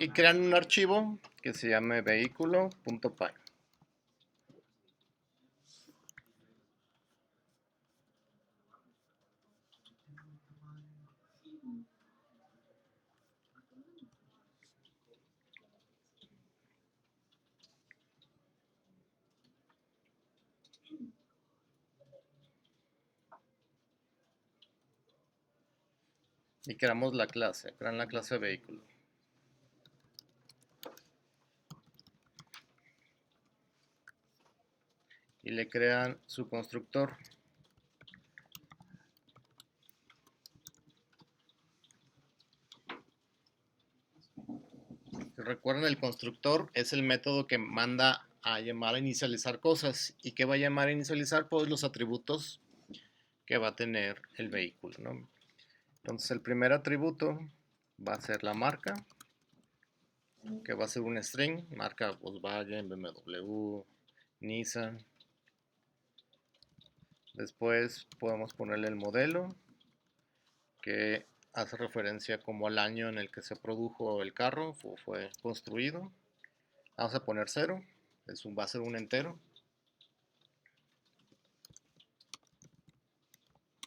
Y crean un archivo que se llame vehículo.py. Y creamos la clase, crean la clase vehículo. Y le crean su constructor. Si recuerden, el constructor es el método que manda a llamar a inicializar cosas. ¿Y qué va a llamar a inicializar? Pues los atributos que va a tener el vehículo, ¿no? Entonces el primer atributo va a ser la marca, que va a ser un string, marca Volkswagen, BMW, Nissan. Después podemos ponerle el modelo, que hace referencia como al año en el que se produjo el carro o fue construido. Vamos a poner 0, va a ser un entero.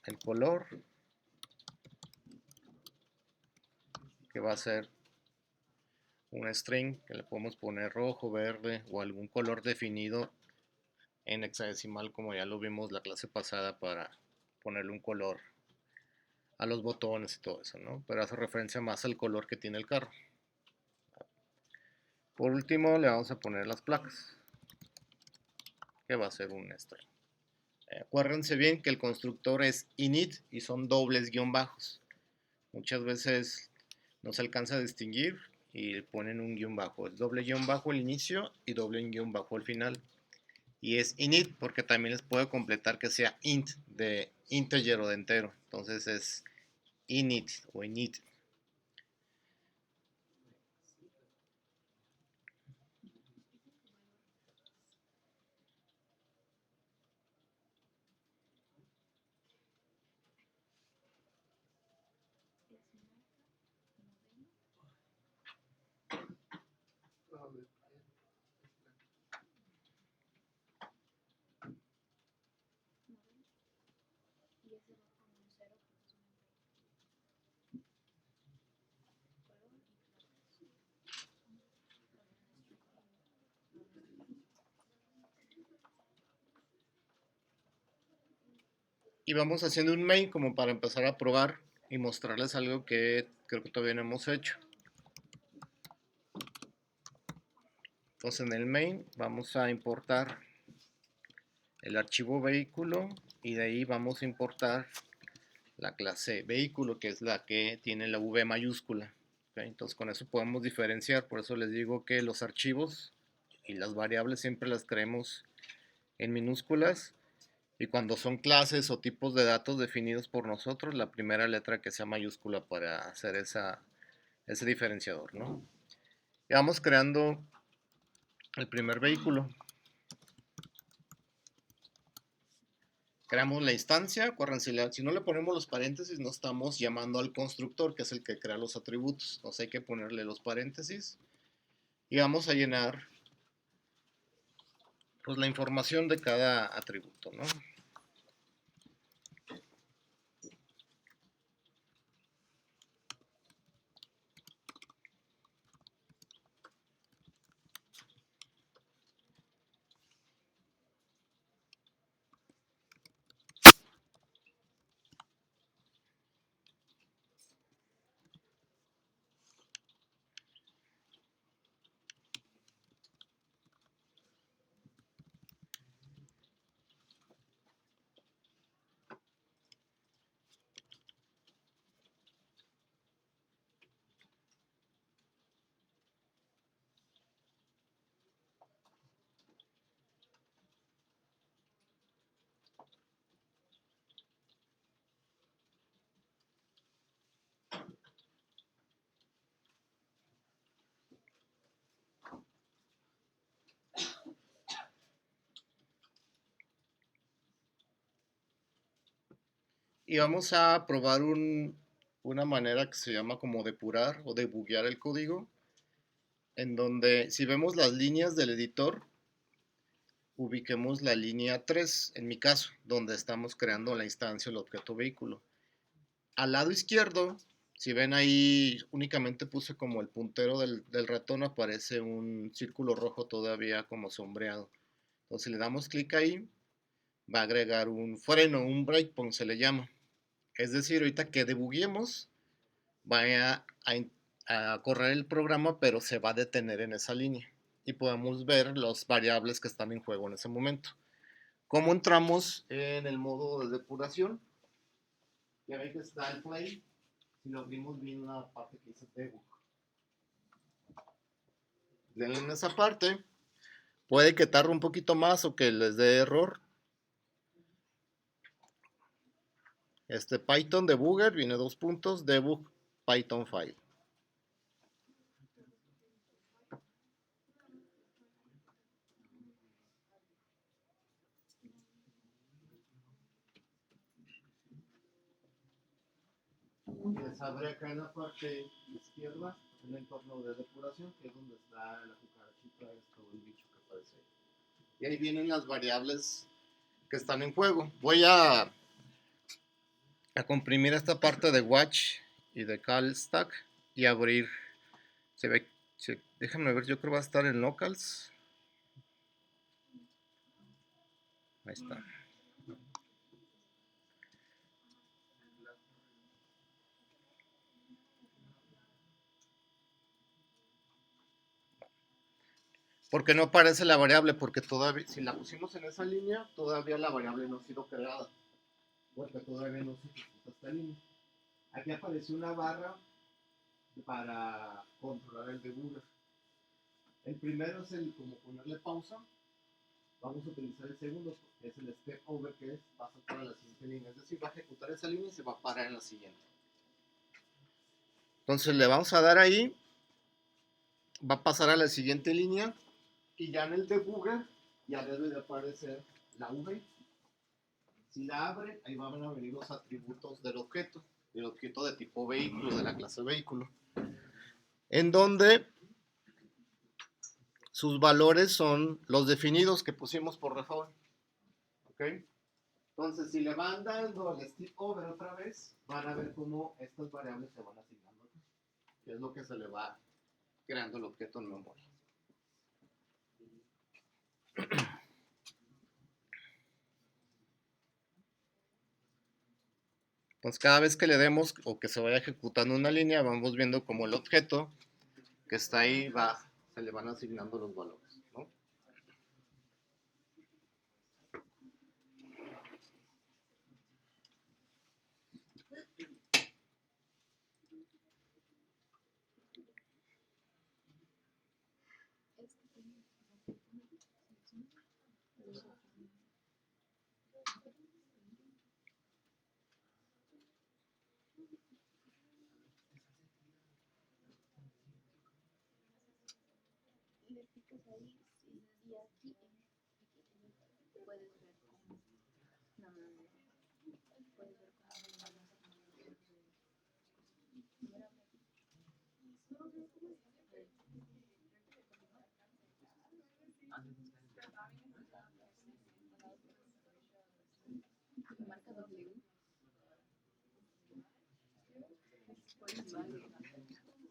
El color, que va a ser un string, que le podemos poner rojo, verde o algún color definido en hexadecimal, como ya lo vimos la clase pasada, para ponerle un color a los botones y todo eso, ¿no? Pero hace referencia más al color que tiene el carro. Por último le vamos a poner las placas, que va a ser un string. Acuérdense bien que el constructor es init y son dobles guión bajos. Muchas veces no se alcanza a distinguir y ponen un guión bajo. Es doble guión bajo al inicio y doble guión bajo al final. Y es init porque también les puede completar que sea int de integer o de entero. Entonces es init o init. Y vamos haciendo un main como para empezar a probar y mostrarles algo que creo que todavía no hemos hecho. Entonces en el main vamos a importar el archivo vehículo y de ahí vamos a importar la clase vehículo, que es la que tiene la V mayúscula. ¿Okay? Entonces con eso podemos diferenciar, por eso les digo que los archivos y las variables siempre las creemos en minúsculas, y cuando son clases o tipos de datos definidos por nosotros, la primera letra que sea mayúscula para hacer ese diferenciador, ¿no? Y vamos creando el primer vehículo. Creamos la instancia, acuérdense, si no le ponemos los paréntesis no estamos llamando al constructor, que es el que crea los atributos. Entonces hay que ponerle los paréntesis y vamos a llenar pues la información de cada atributo, ¿no? Y vamos a probar una manera que se llama como depurar o debuguear el código, en donde si vemos las líneas del editor, ubiquemos la línea 3, en mi caso, donde estamos creando la instancia del objeto vehículo. Al lado izquierdo, si ven ahí, únicamente puse como el puntero del ratón, aparece un círculo rojo todavía como sombreado. Entonces, si le damos clic ahí, va a agregar un freno, un breakpoint se le llama. Es decir, ahorita que debuguemos, va a correr el programa, pero se va a detener en esa línea. Y podemos ver las variables que están en juego en ese momento. ¿Cómo entramos en el modo de depuración? Ya ven que está el play. Si lo abrimos bien una parte que dice debug. Denle en esa parte. Puede que tarde un poquito más o que les dé error. Python debugger viene dos puntos, debug Python file. Les abre acá en la parte izquierda el entorno de depuración, que es donde está la cucarachita, todo el bicho que aparece ahí. Y ahí vienen las variables que están en juego. Voy a comprimir esta parte de watch y de call stack y abrir. Se ve, déjame ver, yo creo que va a estar en locals. Ahí está. ¿Por qué no aparece la variable? Porque todavía, si la pusimos en esa línea, todavía la variable no ha sido creada. Porque todavía no se ejecuta esta línea. Aquí apareció una barra para controlar el debugger. El primero es el como ponerle pausa. Vamos a utilizar el segundo, que es el step over, que es va a saltar a la siguiente línea. Es decir, va a ejecutar esa línea y se va a parar en la siguiente. Entonces le vamos a dar ahí, va a pasar a la siguiente línea y ya en el debugger ya debe de aparecer la V. Si la abre, ahí van a venir los atributos del objeto de tipo vehículo, de la clase vehículo, en donde sus valores son los definidos que pusimos por default. ¿Ok? Entonces, si le van dando el step over otra vez, van a ver cómo estas variables se van asignando aquí, que es lo que se le va creando el objeto en memoria. Entonces, cada vez que le demos o que se vaya ejecutando una línea, vamos viendo cómo el objeto que está ahí se le van asignando los valores, ¿no?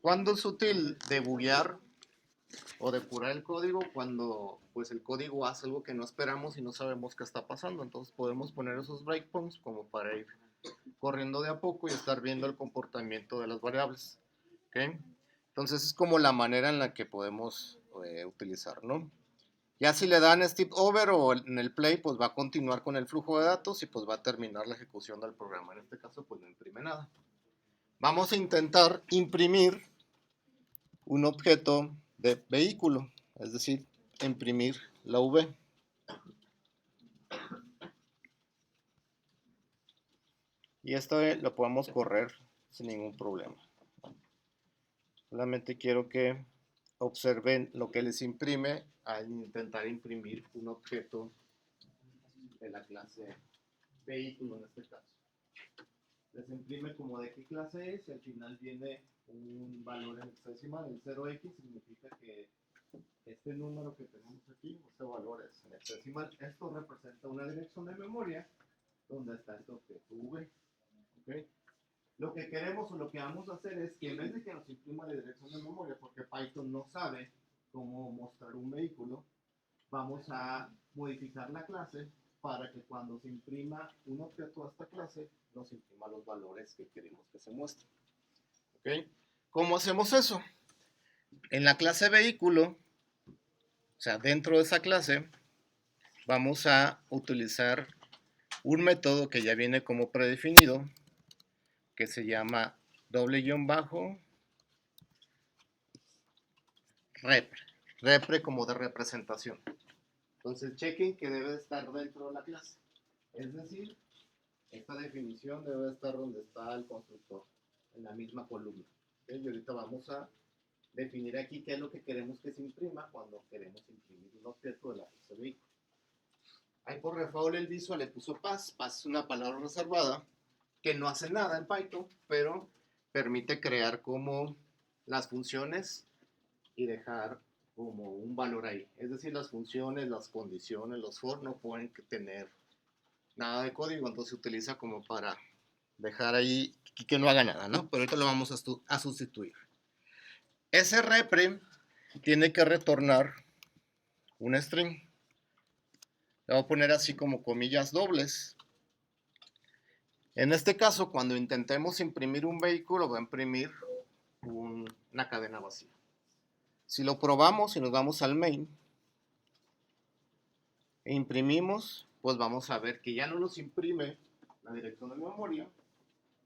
¿Cuándo es útil debuguear o depurar el código? Cuando pues el código hace algo que no esperamos y no sabemos qué está pasando. Entonces podemos poner esos breakpoints como para ir corriendo de a poco y estar viendo el comportamiento de las variables. ¿Okay? Entonces es como la manera en la que podemos utilizar, ¿no? Ya si le dan skip over o en el play, pues va a continuar con el flujo de datos y pues va a terminar la ejecución del programa. En este caso, pues no imprime nada. Vamos a intentar imprimir un objeto de vehículo, es decir, imprimir la V. Y esto lo podemos correr sin ningún problema. Solamente quiero que observen lo que les imprime al intentar imprimir un objeto de la clase vehículo en este caso. les imprime como de qué clase es y al final viene un valor en hexadecimal. El 0x significa que este número que tenemos aquí, este valor es en hexadecimal. Esto representa una dirección de memoria donde está este objeto v. ¿Okay? Lo que queremos o lo que vamos a hacer es que en vez de que nos imprima la dirección de memoria, porque Python no sabe cómo mostrar un vehículo, vamos a modificar la clase para que cuando se imprima un objeto a esta clase, nos imprima los valores que queremos que se muestren. ¿Okay? ¿Cómo hacemos eso? En la clase vehículo, o sea, dentro de esa clase, vamos a utilizar un método que ya viene como predefinido, que se llama _repre. Repre como de representación. Entonces, chequen que debe estar dentro de la clase. Es decir, esta definición debe estar donde está el constructor, en la misma columna. ¿Okay? Y ahorita vamos a definir aquí qué es lo que queremos que se imprima cuando queremos imprimir un objeto de la clase vehículo. Ahí por default el visual le puso pass. Pass es una palabra reservada que no hace nada en Python, pero permite crear como las funciones y dejar como un valor ahí. Es decir, las funciones, las condiciones, los for no pueden tener nada de código, entonces se utiliza como para dejar ahí que no haga nada, ¿no? Pero ahorita lo vamos a sustituir. Ese repre tiene que retornar un string. Le voy a poner así como comillas dobles. En este caso, cuando intentemos imprimir un vehículo, va a imprimir una cadena vacía. Si lo probamos y nos vamos al main e imprimimos, pues vamos a ver que ya no nos imprime la dirección de memoria,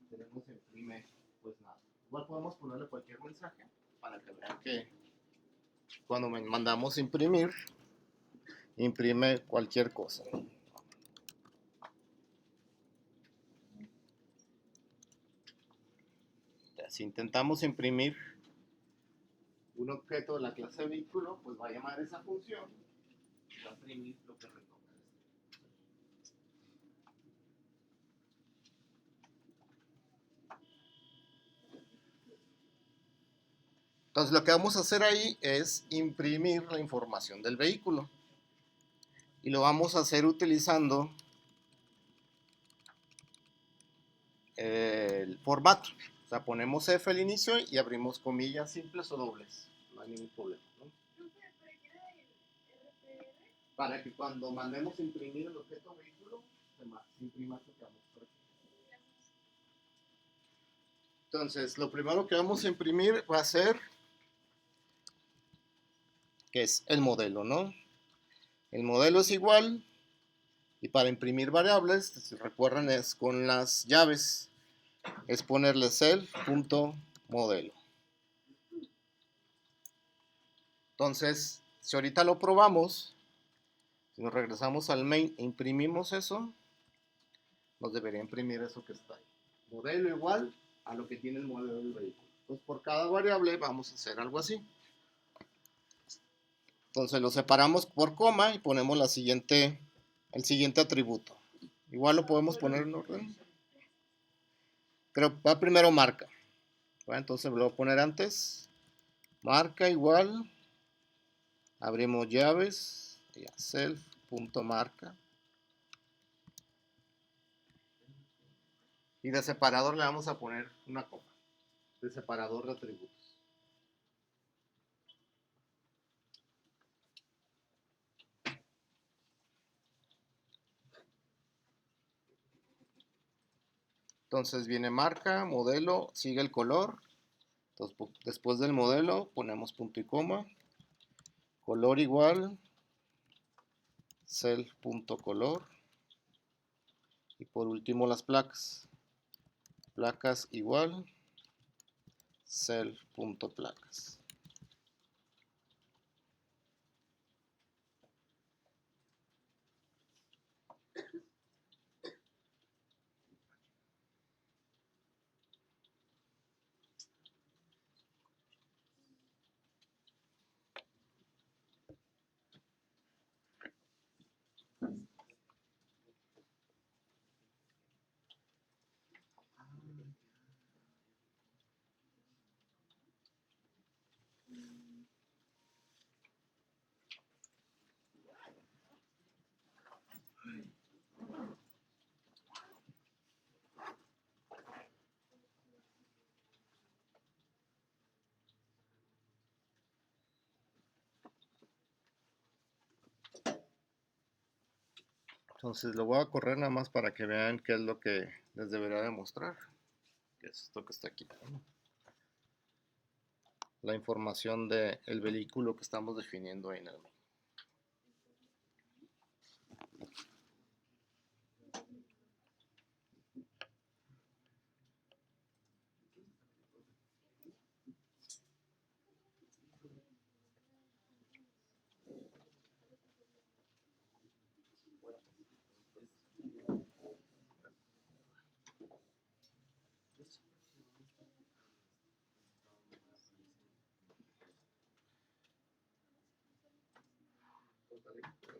tenemos imprime pues nada. Igual podemos ponerle cualquier mensaje para que vean que cuando mandamos imprimir, imprime cualquier cosa. Si intentamos imprimir un objeto de la clase vehículo, pues va a llamar esa función y va a imprimir lo que retorna. Entonces lo que vamos a hacer ahí es imprimir la información del vehículo. Y lo vamos a hacer utilizando el formato. O sea, ponemos F al inicio y abrimos comillas simples o dobles. No hay ningún problema, ¿no? Para que cuando mandemos imprimir el objeto vehículo, se imprima esto que vamos a hacer. Entonces, lo primero que vamos a imprimir va a ser que es el modelo, ¿no? El modelo es igual, y para imprimir variables, si recuerdan, es con las llaves, es ponerle self.modelo. Entonces, si ahorita lo probamos, si nos regresamos al main e imprimimos eso, nos debería imprimir eso que está ahí. Modelo igual a lo que tiene el modelo del vehículo. Entonces, por cada variable vamos a hacer algo así. Entonces lo separamos por coma y ponemos el siguiente atributo. Igual lo podemos poner en orden. Pero va primero marca. Bueno, entonces lo voy a poner antes. Marca igual. Abrimos llaves. Ya, self.marca. Y de separador le vamos a poner una coma. De separador de atributos. Entonces viene marca, modelo, sigue el color. Entonces, después del modelo ponemos punto y coma. Color igual. Self.color. Y por último las placas. Placas igual. Self.placas. Entonces lo voy a correr nada más para que vean qué es lo que les debería demostrar, que es esto que está aquí, ¿no? La información del vehículo que estamos definiendo ahí en el main.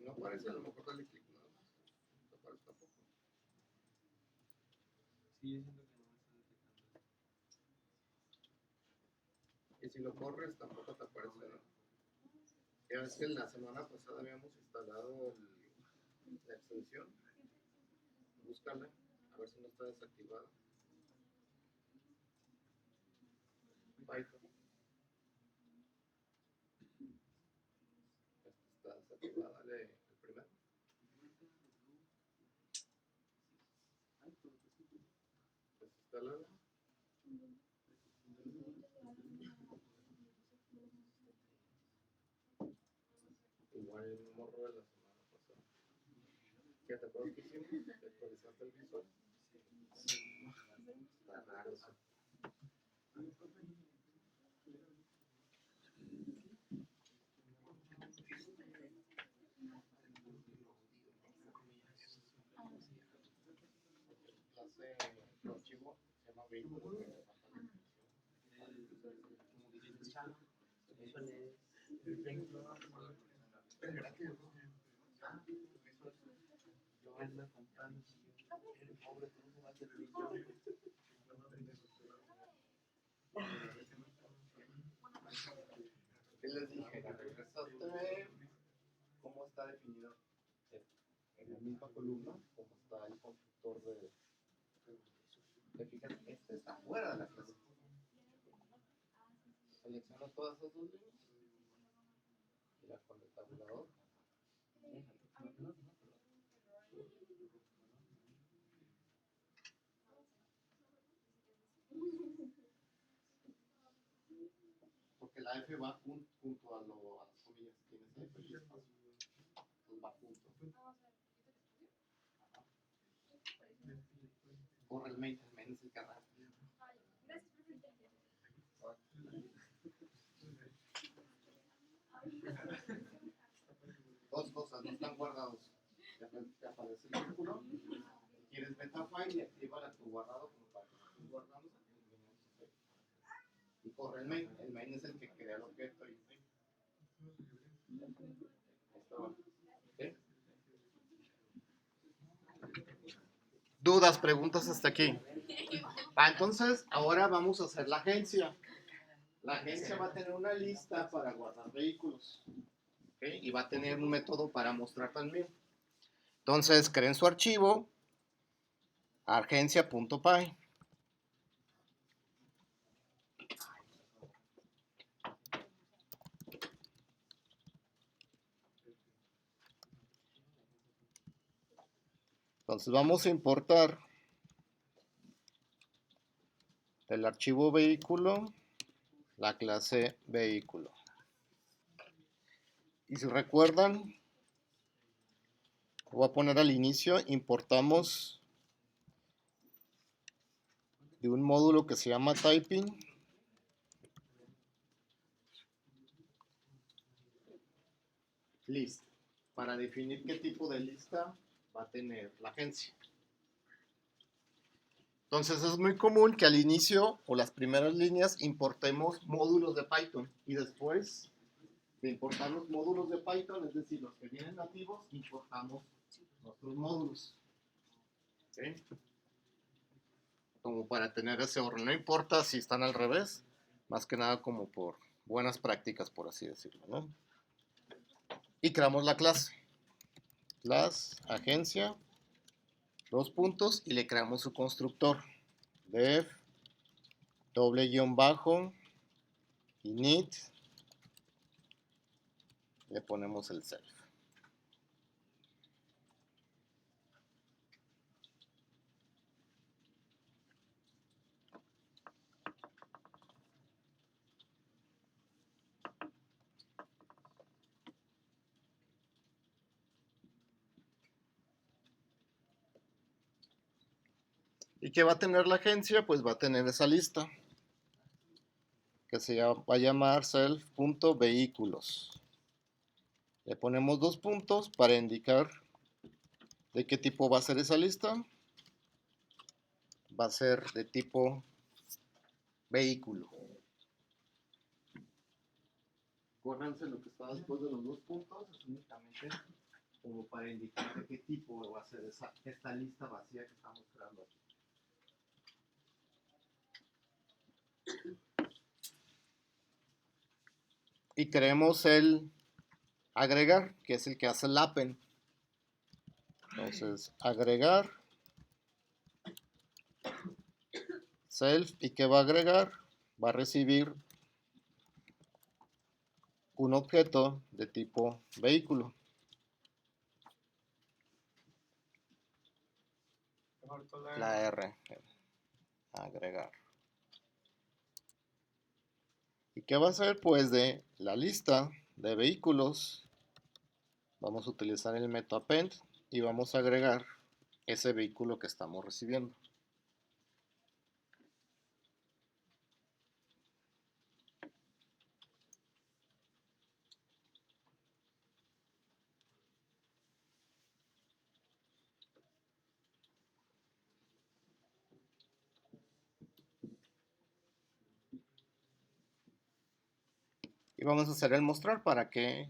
No aparece a lo mejor dale clic nada más. No aparece tampoco. Sí, yo siento que no me está detectando. Y si lo corres tampoco te aparece, ¿no? Ya ves que la semana pasada habíamos instalado la extensión. Búscala, a ver si no está desactivada. Python. Está desactivada, dale el primero. Desinstálala. Igual el mismo error de la semana pasada. ¿Qué te acuerdas que hicimos? ¿Te actualizaste el visual? Está raro eso. Clase archivo se llama vehículo. ¿Qué les dije? Regresaste. ¿Cómo está definido? En la misma columna, como está el constructor de. ¿Te fijas? Este está fuera de la clase. Selecciono todas esas dos líneas. Mira con el tabulador. Porque la F va junto a las comillas. Tienes F y espacio. Entonces va junto. Ajá. Corre el main es el que arranca. Dos cosas, no están guardados. Te aparece el círculo. Si quieres metafile y activa tu guardado como para que lo estés guardando. Y corre el main. El main es el que crea el objeto. Y ¿sí? ¿Dudas, preguntas hasta aquí? Entonces, ahora vamos a hacer la agencia. La agencia va a tener una lista para guardar vehículos. ¿Okay? Y va a tener un método para mostrar también. Entonces, creen su archivo, agencia.py. Entonces, vamos a importar del archivo vehículo la clase vehículo. Y si recuerdan, voy a poner al inicio, importamos de un módulo que se llama typing. List, para definir qué tipo de lista va a tener la agencia. Entonces es muy común que al inicio o las primeras líneas importemos módulos de Python y después de importar los módulos de Python, es decir, los que vienen nativos, importamos nuestros módulos. ¿Sí? Como para tener ese orden. No importa si están al revés, más que nada como por buenas prácticas, por así decirlo, ¿no? Y creamos la clase. Class, agencia, dos puntos, y le creamos su constructor. Def, doble guión bajo, init, le ponemos el self. ¿Y qué va a tener la agencia? Pues va a tener esa lista que va a llamar self.vehículos. Le ponemos 2 puntos para indicar de qué tipo va a ser esa lista. Va a ser de tipo vehículo. Córranse lo que está después de los 2 puntos, es únicamente como para indicar de qué tipo va a ser esta lista vacía que estamos creando aquí. Y creemos el agregar, que es el que hace el append. Entonces, agregar self, ¿y qué va a agregar? Va a recibir un objeto de tipo vehículo. La R, agregar. ¿Y qué va a hacer? Pues de la lista de vehículos vamos a utilizar el método append y vamos a agregar ese vehículo que estamos recibiendo. Y vamos a hacer el mostrar para que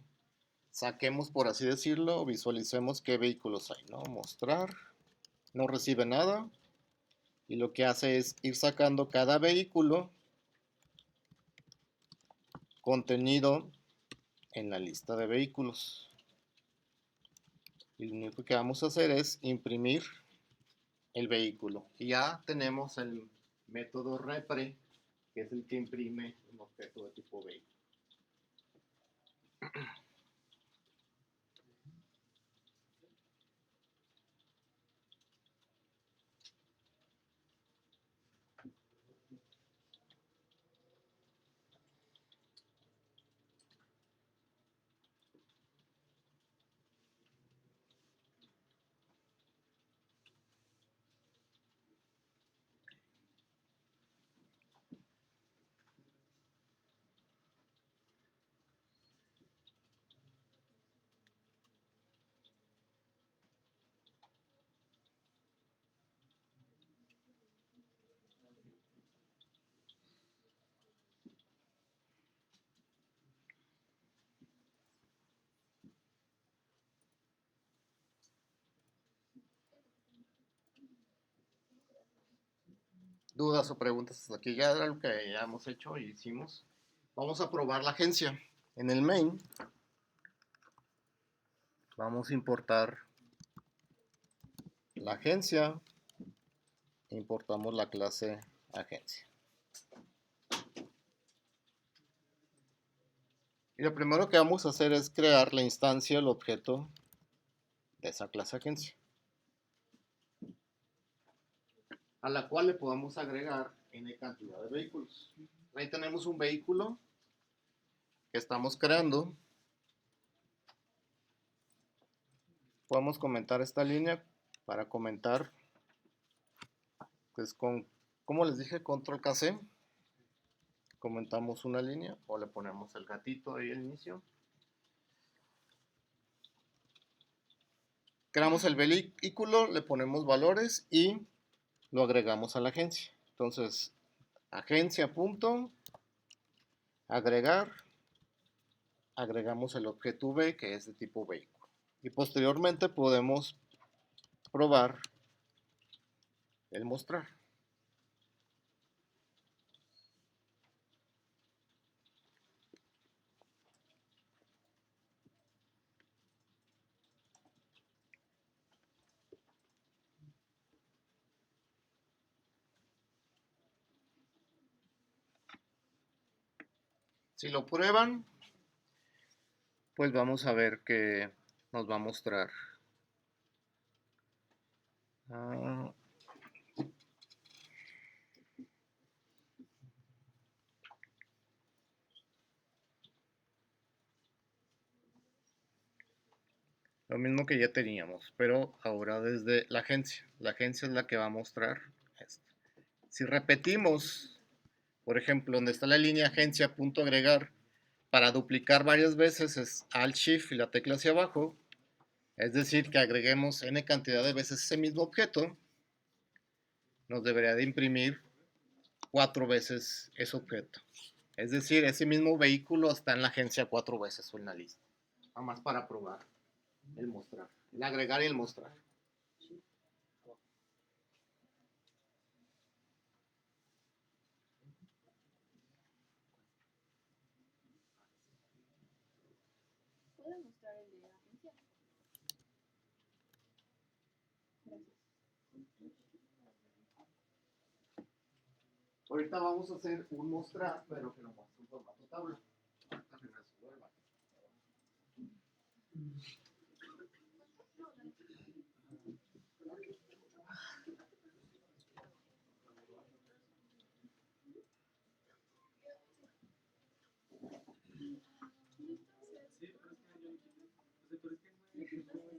saquemos, por así decirlo, visualicemos qué vehículos hay, ¿no? Mostrar, no recibe nada, y lo que hace es ir sacando cada vehículo contenido en la lista de vehículos. Y lo único que vamos a hacer es imprimir el vehículo. Y ya tenemos el método repre, que es el que imprime un objeto de tipo vehículo. ¿Dudas o preguntas hasta aquí? Ya era lo que ya hemos hecho y hicimos. Vamos a probar la agencia. En el main vamos a importar la agencia. Importamos la clase agencia. Y lo primero que vamos a hacer es crear la instancia, el objeto de esa clase agencia, a la cual le podemos agregar n cantidad de vehículos. Ahí tenemos un vehículo que estamos creando. Podemos comentar esta línea para comentar, pues con, como les dije, control KC. Comentamos una línea o le ponemos el gatito ahí al inicio. Creamos el vehículo, le ponemos valores y lo agregamos a la agencia. Entonces, agencia punto agregar, agregamos el objeto V que es de tipo vehículo. Y posteriormente podemos probar el mostrar. Si lo prueban, pues vamos a ver que nos va a mostrar. Lo mismo que ya teníamos, pero ahora desde la agencia. La agencia es la que va a mostrar Si repetimos, por ejemplo, donde está la línea agencia punto agregar, para duplicar varias veces es Alt Shift y la tecla hacia abajo, es decir, que agreguemos n cantidad de veces ese mismo objeto, nos debería de imprimir 4 veces ese objeto. Es decir, ese mismo vehículo está en la agencia 4 veces o en la lista. Nada más para probar el mostrar, el agregar y el mostrar. ¿Puedo mostrar el de la agencia? Gracias. Ahorita vamos a hacer un mostrar, pero que lo muestre en formato tabla. Ahorita regreso, vuelva. Sí, pero es que yo no quito. O sea, pero es que no muestra nada. Entonces, sí. O sea, yo lo quité, yo lo dije. Pero yo quité ese.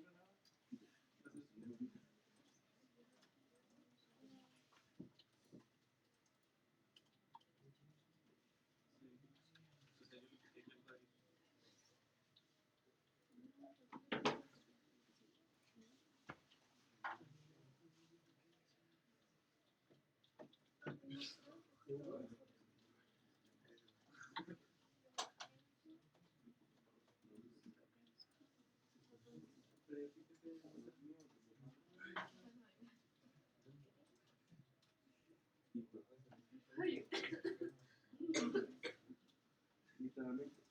Literalmente.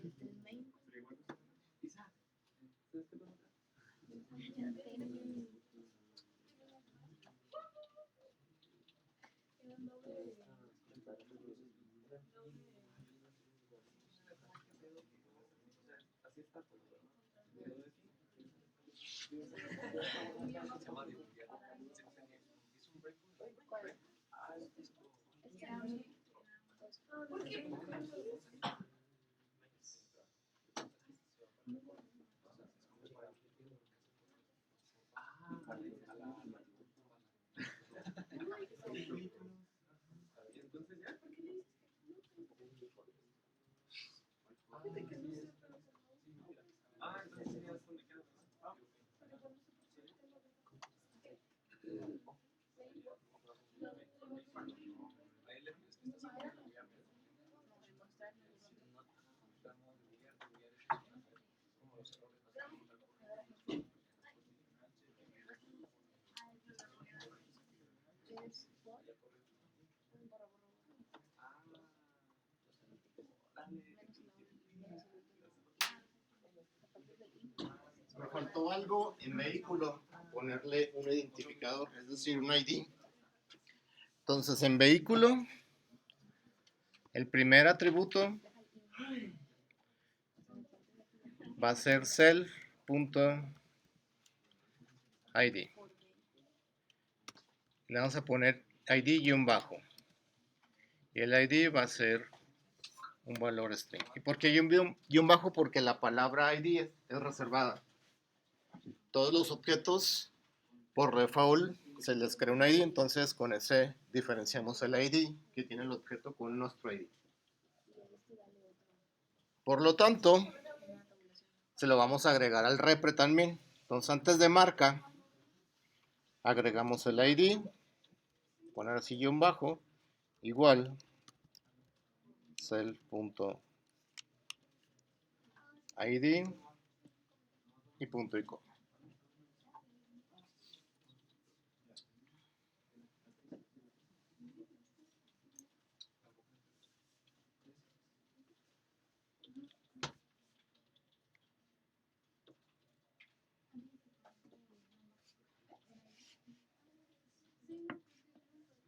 Y el main. Isa, ¿sabes qué pasa? Ya tengo. Así está todo, ¿no? Quedó de aquí. Se llama divulgar. Es un break. Ah, es disco. Es que a mí. ¿Por qué? Entonces ya. Ah, entonces ya es donde queda. Ah, ahí le pides que estás haciendo divulgar. Como los errores. Es por. Me faltó algo en vehículo, ponerle un identificador, es decir, un ID. Entonces, en vehículo, el primer atributo va a ser self.id. Le vamos a poner ID-bajo. Y el ID va a ser un valor string. ¿Y por qué guión bajo? Porque la palabra ID es reservada. Todos los objetos por default se les crea un ID, entonces con ese diferenciamos el ID que tiene el objeto con nuestro ID. Por lo tanto, se lo vamos a agregar al repre también. Entonces antes de marca, agregamos el ID, poner así guión bajo, igual self.id y punto y coma.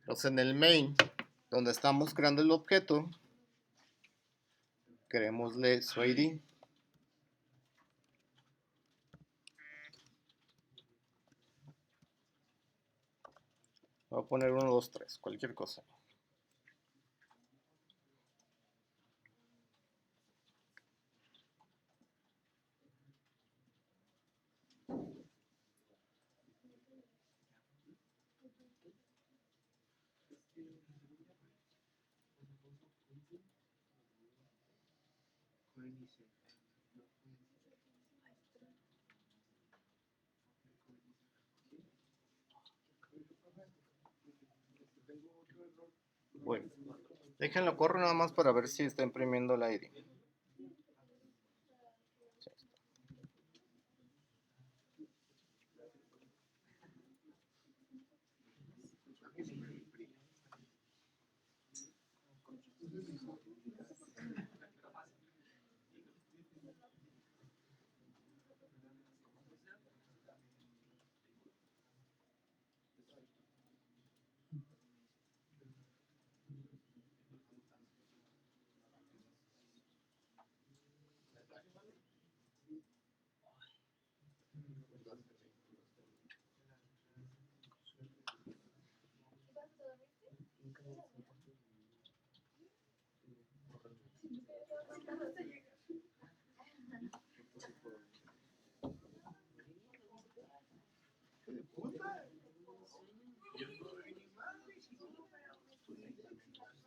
Entonces en el main, donde estamos creando el objeto, creémosle su ID. Voy a poner 1, 2, 3, cualquier cosa. Bueno, déjenlo corro nada más para ver si está imprimiendo la ID.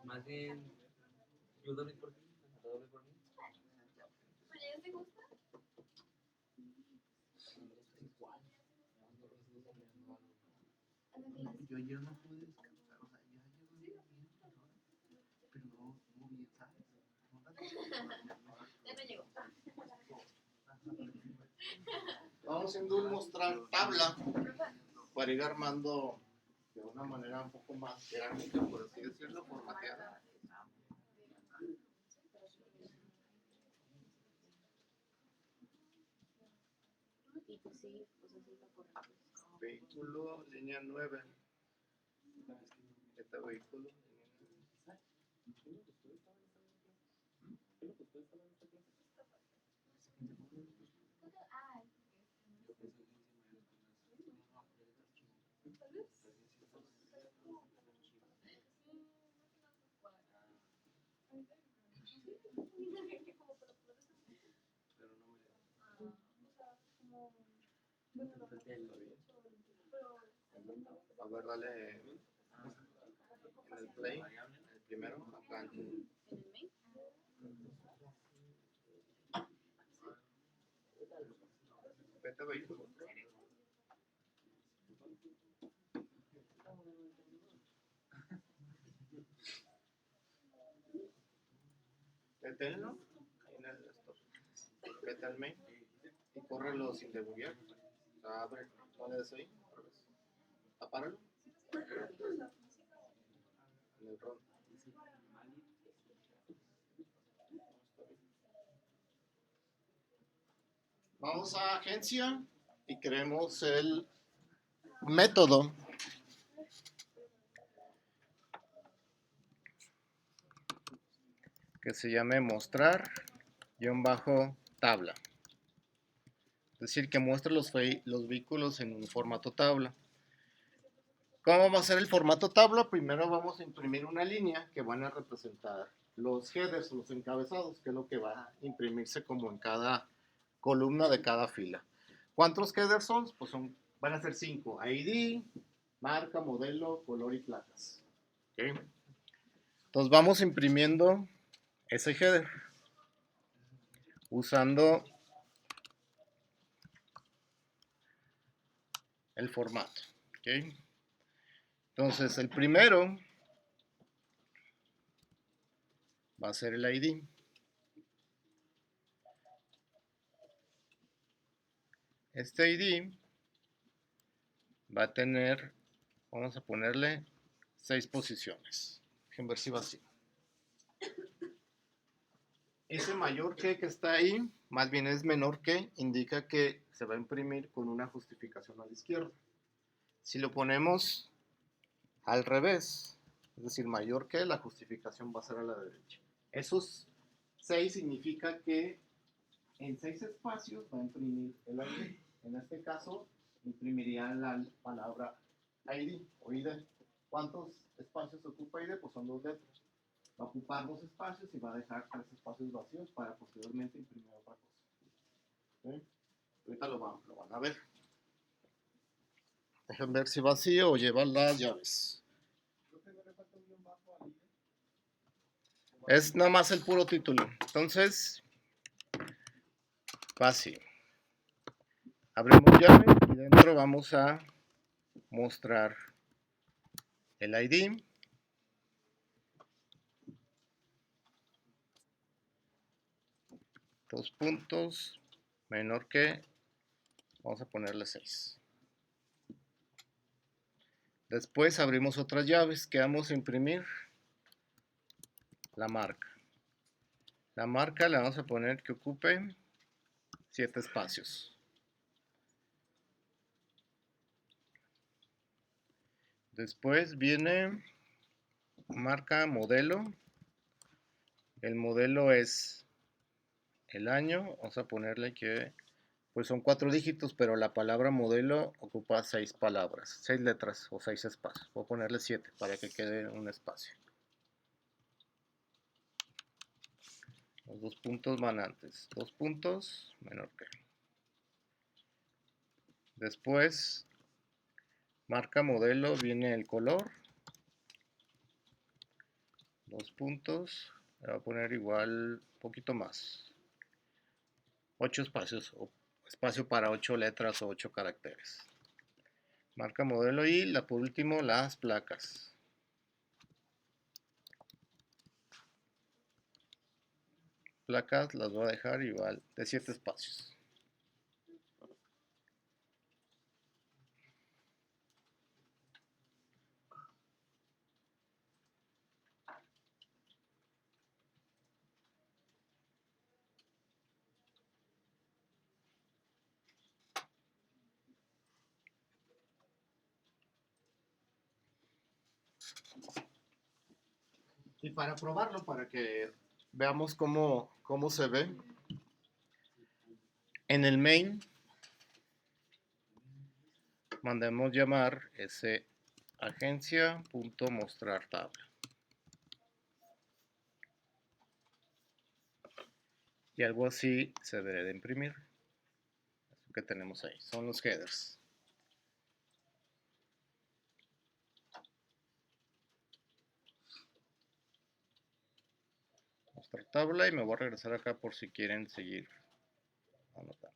Más bien, yo doble por ti, doble por mí. ¿Ya te gusta? Yo ayer no pude descansar, o sea, ya llevo bien, pero no bien, ¿sabes? Ya no llegó. Vamos a mostrar tabla para ir armando de una manera un poco más gráfica, por así decirlo, formateada. Y pues sí, pues así está correcto. Vehículo, línea 9. Este vehículo, a ver, dale en el play, el primero, acá en ¿En el main? este vehículo. Deténlo ahí en el stop. Vete al main y córrelo sin debuguear. O sea, abre, no le des ahí, otra vez. Apáralo. En el run. Vamos a agencia y creemos el método que se llame mostrar _tabla. Es decir, que muestre los vehículos en un formato tabla. ¿Cómo vamos a hacer el formato tabla? Primero vamos a imprimir una línea que van a representar los headers o los encabezados, que es lo que va a imprimirse como en cada columna de cada fila. ¿Cuántos headers son? Pues van a ser 5. ID, marca, modelo, color y placas. ¿Okay? Entonces vamos imprimiendo ese header usando el formato. ¿Okay? Entonces el primero va a ser el ID. Este ID va a tener, vamos a ponerle 6 posiciones. Dejen ver si va así. Ese mayor que está ahí, más bien es menor que, indica que se va a imprimir con una justificación a la izquierda. Si lo ponemos al revés, es decir, mayor que, la justificación va a ser a la derecha. Esos 6 significa que en 6 espacios va a imprimir el ID. En este caso, imprimiría la palabra ID o ID. ¿Cuántos espacios ocupa ID? Pues son 2 letras. Va a ocupar 2 espacios y va a dejar 3 espacios vacíos para posteriormente imprimir otra cosa. ¿Sí? Ahorita lo van a ver. Dejen ver si vacío o lleva las llaves. Es nada más el puro título. Entonces, fácil. Abrimos llave y dentro vamos a mostrar el ID. Dos puntos, menor que, vamos a ponerle 6. Después abrimos otras llaves que vamos a imprimir la marca. La marca le vamos a poner que ocupe 7 espacios. Después viene marca modelo. El modelo es el año. Vamos a ponerle que pues son 4 dígitos, pero la palabra modelo ocupa 6 palabras, 6 letras o 6 espacios. Voy a ponerle 7 para que quede un espacio. Los 2 puntos van antes. 2 puntos menor que. Después, marca modelo, viene el color. 2 puntos. Le voy a poner igual un poquito más. 8 espacios. O espacio para 8 letras o 8 caracteres. Marca modelo y por último las placas. Placas las voy a dejar igual de 7 espacios. Y para probarlo, para que veamos cómo se ve, en el main mandemos llamar ese agencia.mostrar tabla. Y algo así se debe de imprimir. Eso que tenemos ahí son los headers. Mostrar tabla y me voy a regresar acá por si quieren seguir anotando.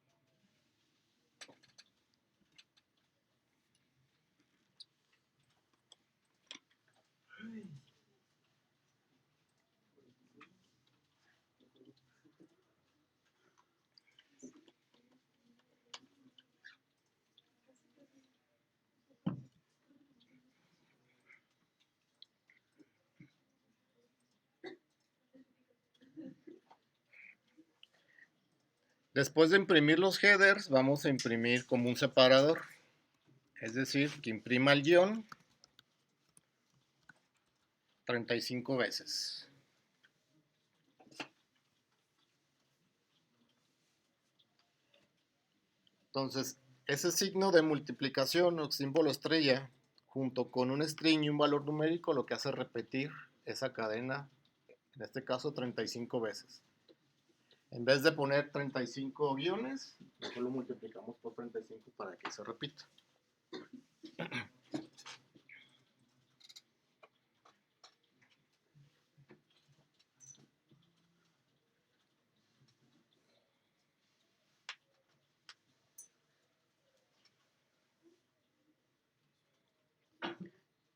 Después de imprimir los headers, vamos a imprimir como un separador. Es decir, que imprima el guión 35 veces. Entonces, ese signo de multiplicación o símbolo estrella, junto con un string y un valor numérico, lo que hace repetir esa cadena, en este caso 35 veces. En vez de poner 35 guiones, nosotros lo multiplicamos por 35 para que se repita.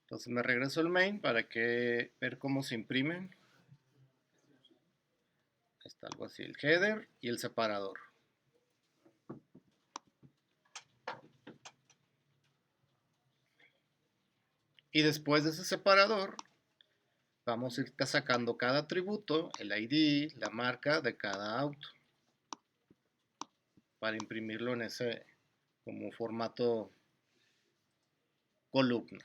Entonces me regreso al main para ver cómo se imprimen. Está algo así, el header y el separador. Y después de ese separador, vamos a ir sacando cada atributo, el ID, la marca de cada auto, para imprimirlo en ese como formato columna.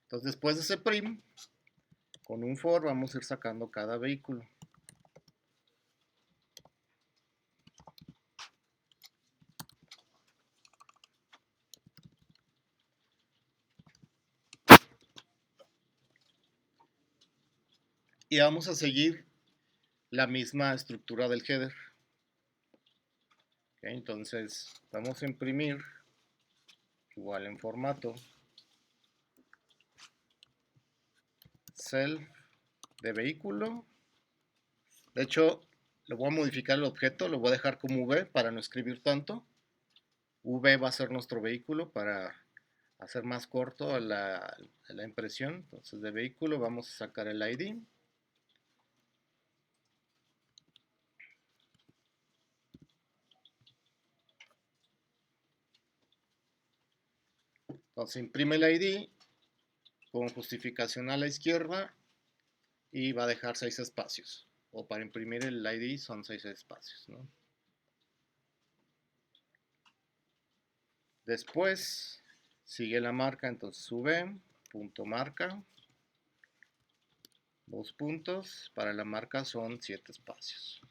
Entonces después de ese prim, con un for vamos a ir sacando cada vehículo. y vamos a seguir la misma estructura del header. Okay, entonces vamos a imprimir igual en formato self de vehículo. De hecho, le voy a modificar el objeto, lo voy a dejar como V para no escribir tanto. V va a ser nuestro vehículo para hacer más corto la impresión. Entonces de vehículo vamos a sacar el ID. Entonces imprime el ID con justificación a la izquierda y va a dejar 6 espacios. O para imprimir el ID son 6 espacios, ¿no? Después sigue la marca, entonces V, punto marca, 2 puntos, para la marca son 7 espacios.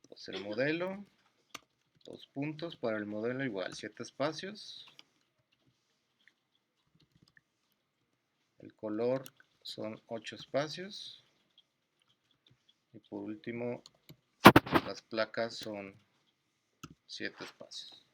Pues el modelo, 2 puntos, para el modelo igual, 7 espacios. El color son 8 espacios. Y por último, las placas son 7 espacios.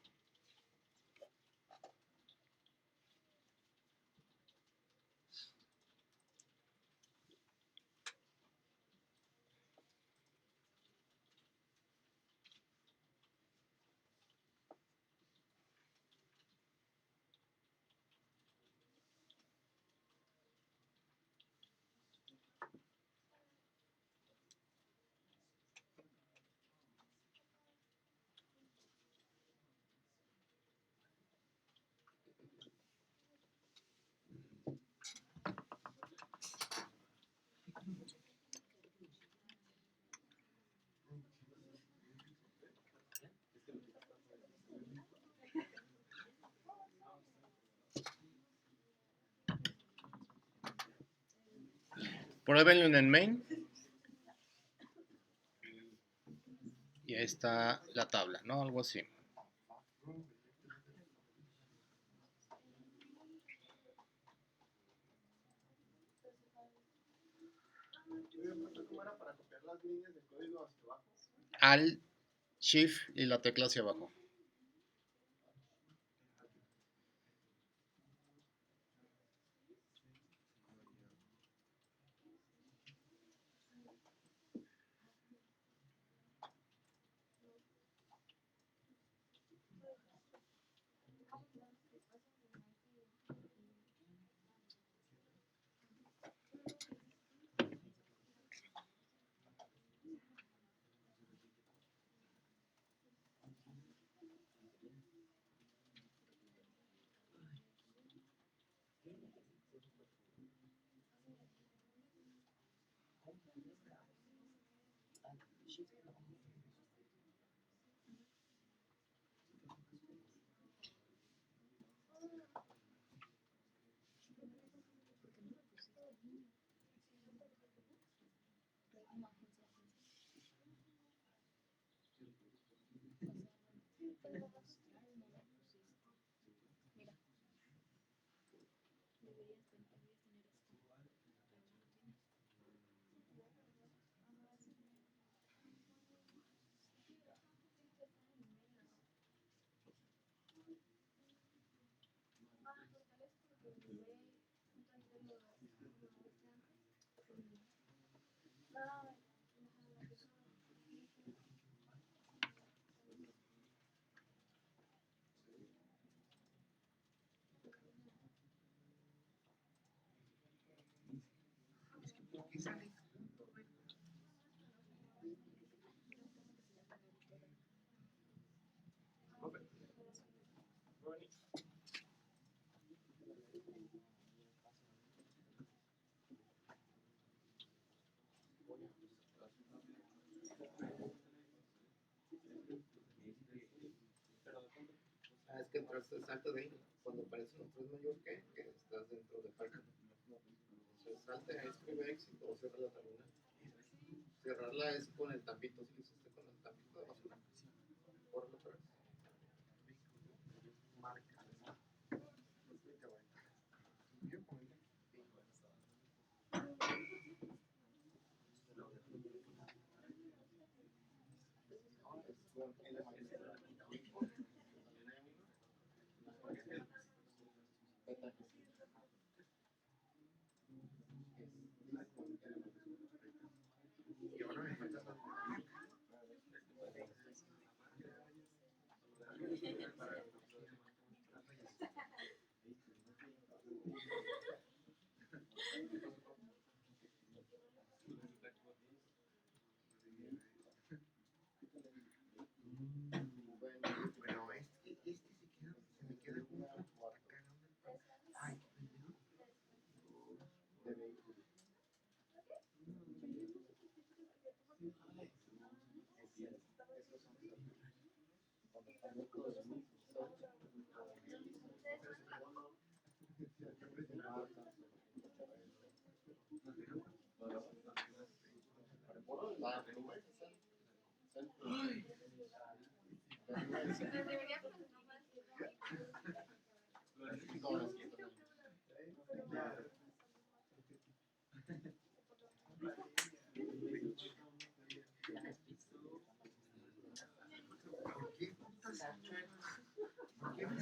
Pruébenlo en el main. Y ahí está la tabla, ¿no? Algo así. ¿Cómo era para copiar las líneas de código hacia abajo? Alt, Shift y la tecla hacia abajo. Es que entraste salto de ahí. Cuando aparece un 3 mayor que estás dentro de Python. Entonces salte, ahí escribe éxito o cierra la terminal. Cerrarla es con el tapito, si lo hiciste con el tapito de basura. Borra otra vez. Marca. Bueno, este se me queda junto acá. Ay, de vehículo. ¿Por qué putas? ¿Por qué me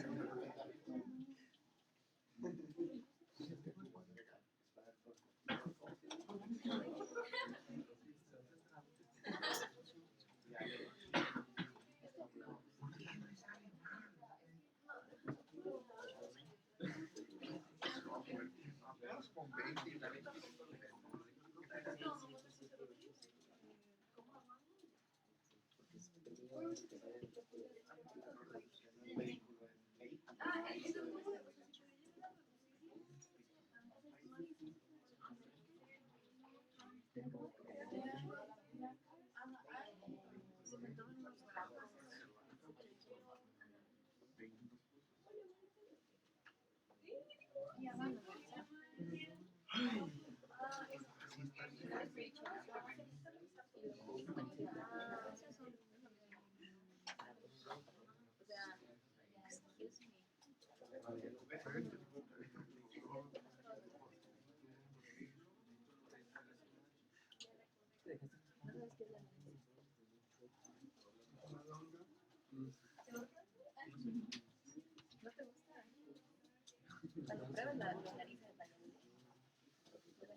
Vamos con 20 y la 20. ¿No te gusta? Cuando pruebas la longaniza de Valladolid, pero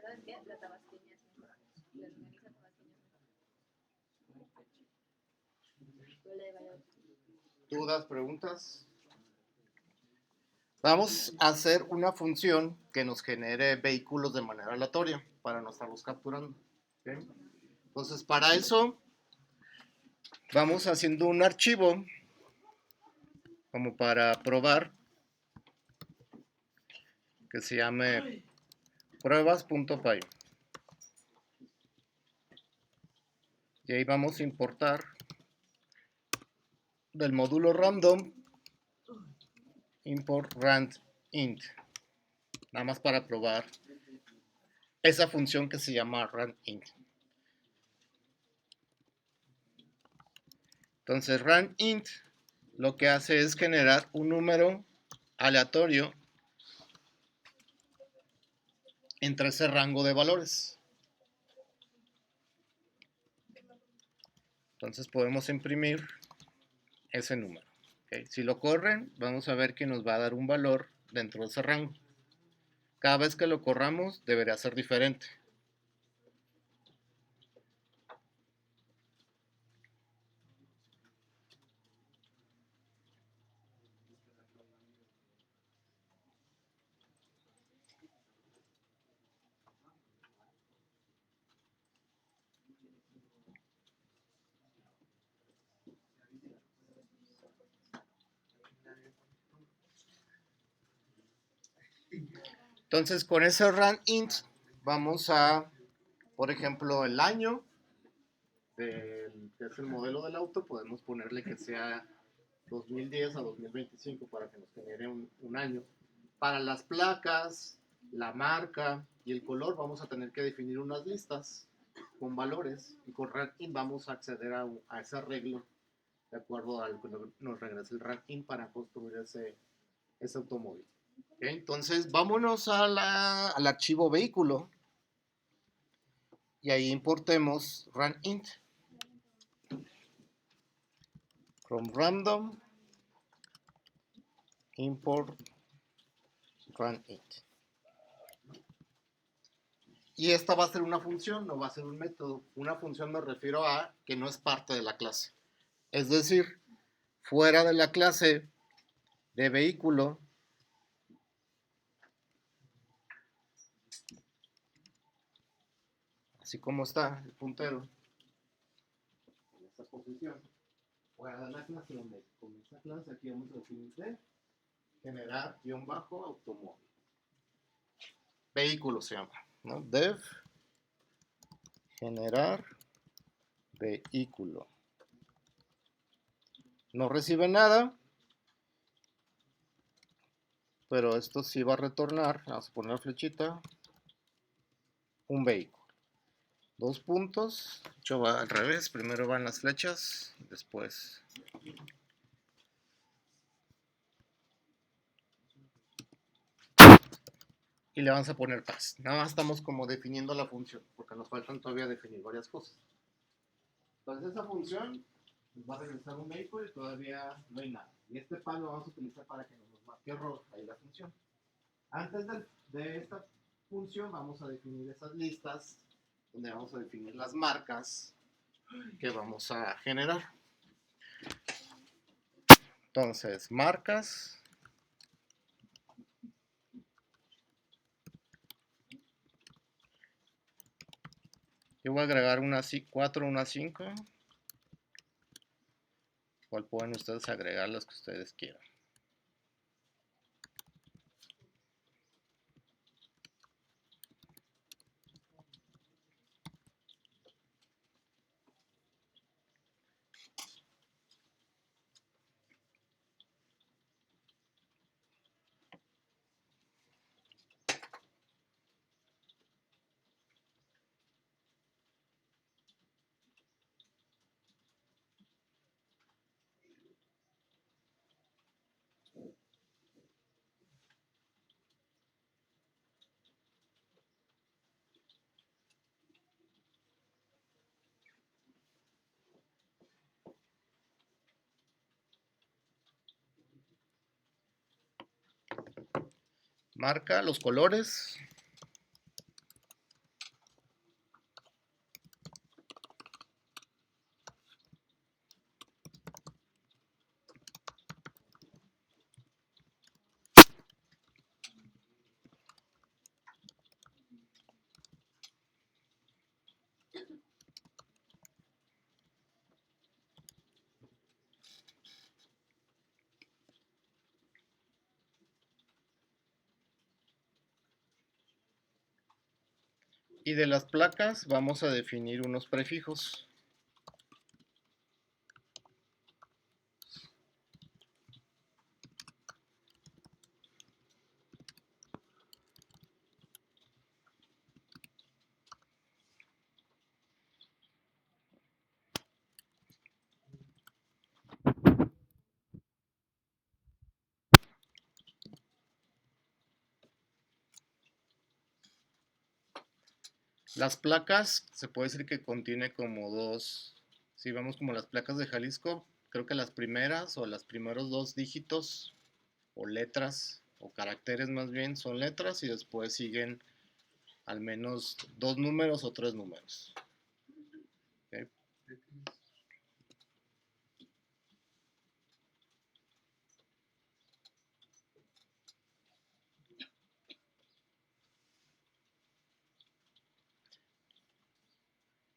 ¿sabes qué? La tabasqueña es mejor. La longaniza tabasqueña es mejor. Pero la de Valladolid. ¿Dudas, preguntas? Vamos a hacer una función que nos genere vehículos de manera aleatoria para no estarlos capturando. ¿Ok? Entonces, para eso, vamos haciendo un archivo como para probar que se llame pruebas.py. Y ahí vamos a importar del módulo random import rand int, nada más para probar esa función que se llama rand int. Entonces rand int lo que hace es generar un número aleatorio entre ese rango de valores. Entonces podemos imprimir ese número. ¿Okay? Si lo corren, vamos a ver que nos va a dar un valor dentro de ese rango. Cada vez que lo corramos, debería ser diferente. Entonces, con ese rand int, vamos a, por ejemplo, el año, que es el modelo del auto, podemos ponerle que sea 2010 a 2025 para que nos genere un año. Para las placas, la marca y el color vamos a tener que definir unas listas con valores y con ranking vamos a acceder a ese arreglo de acuerdo a lo que nos regrese el ranking para construir ese automóvil. ¿Okay? Entonces vámonos al archivo vehículo y ahí importemos rand int. from random import run it. Y esta va a ser una función, no va a ser un método. Una función me refiero a que no es parte de la clase. Es decir, fuera de la clase de vehículo, así como está el puntero, en esta posición, fuera de la clase, donde con esta clase aquí vamos a definir de generar guión bajo automóvil. Vehículo se llama, ¿no? Dev generar vehículo. No recibe nada, pero esto sí va a retornar. Vamos a poner la flechita. Un vehículo. Dos puntos. De hecho va al revés. Primero van las flechas. Después. Y le vamos a poner pass. Nada más estamos como definiendo la función. Porque nos faltan todavía definir varias cosas. Entonces esa función nos va a regresar un vehículo y todavía no hay nada. Y este pan lo vamos a utilizar para que nos marque error ahí la función. Antes de esta función vamos a definir esas listas donde vamos a definir las marcas que vamos a generar. Entonces, marcas. Yo voy a agregar una 4, una 5. ¿Cuál pueden ustedes agregar las que ustedes quieran? Marca, los colores. Y de las placas vamos a definir unos prefijos. Las placas, se puede decir que contiene como dos, si vamos como las placas de Jalisco, creo que las primeras o los primeros dos dígitos o letras o caracteres más bien son letras y después siguen al menos 2 números o 3 números. ¿Okay?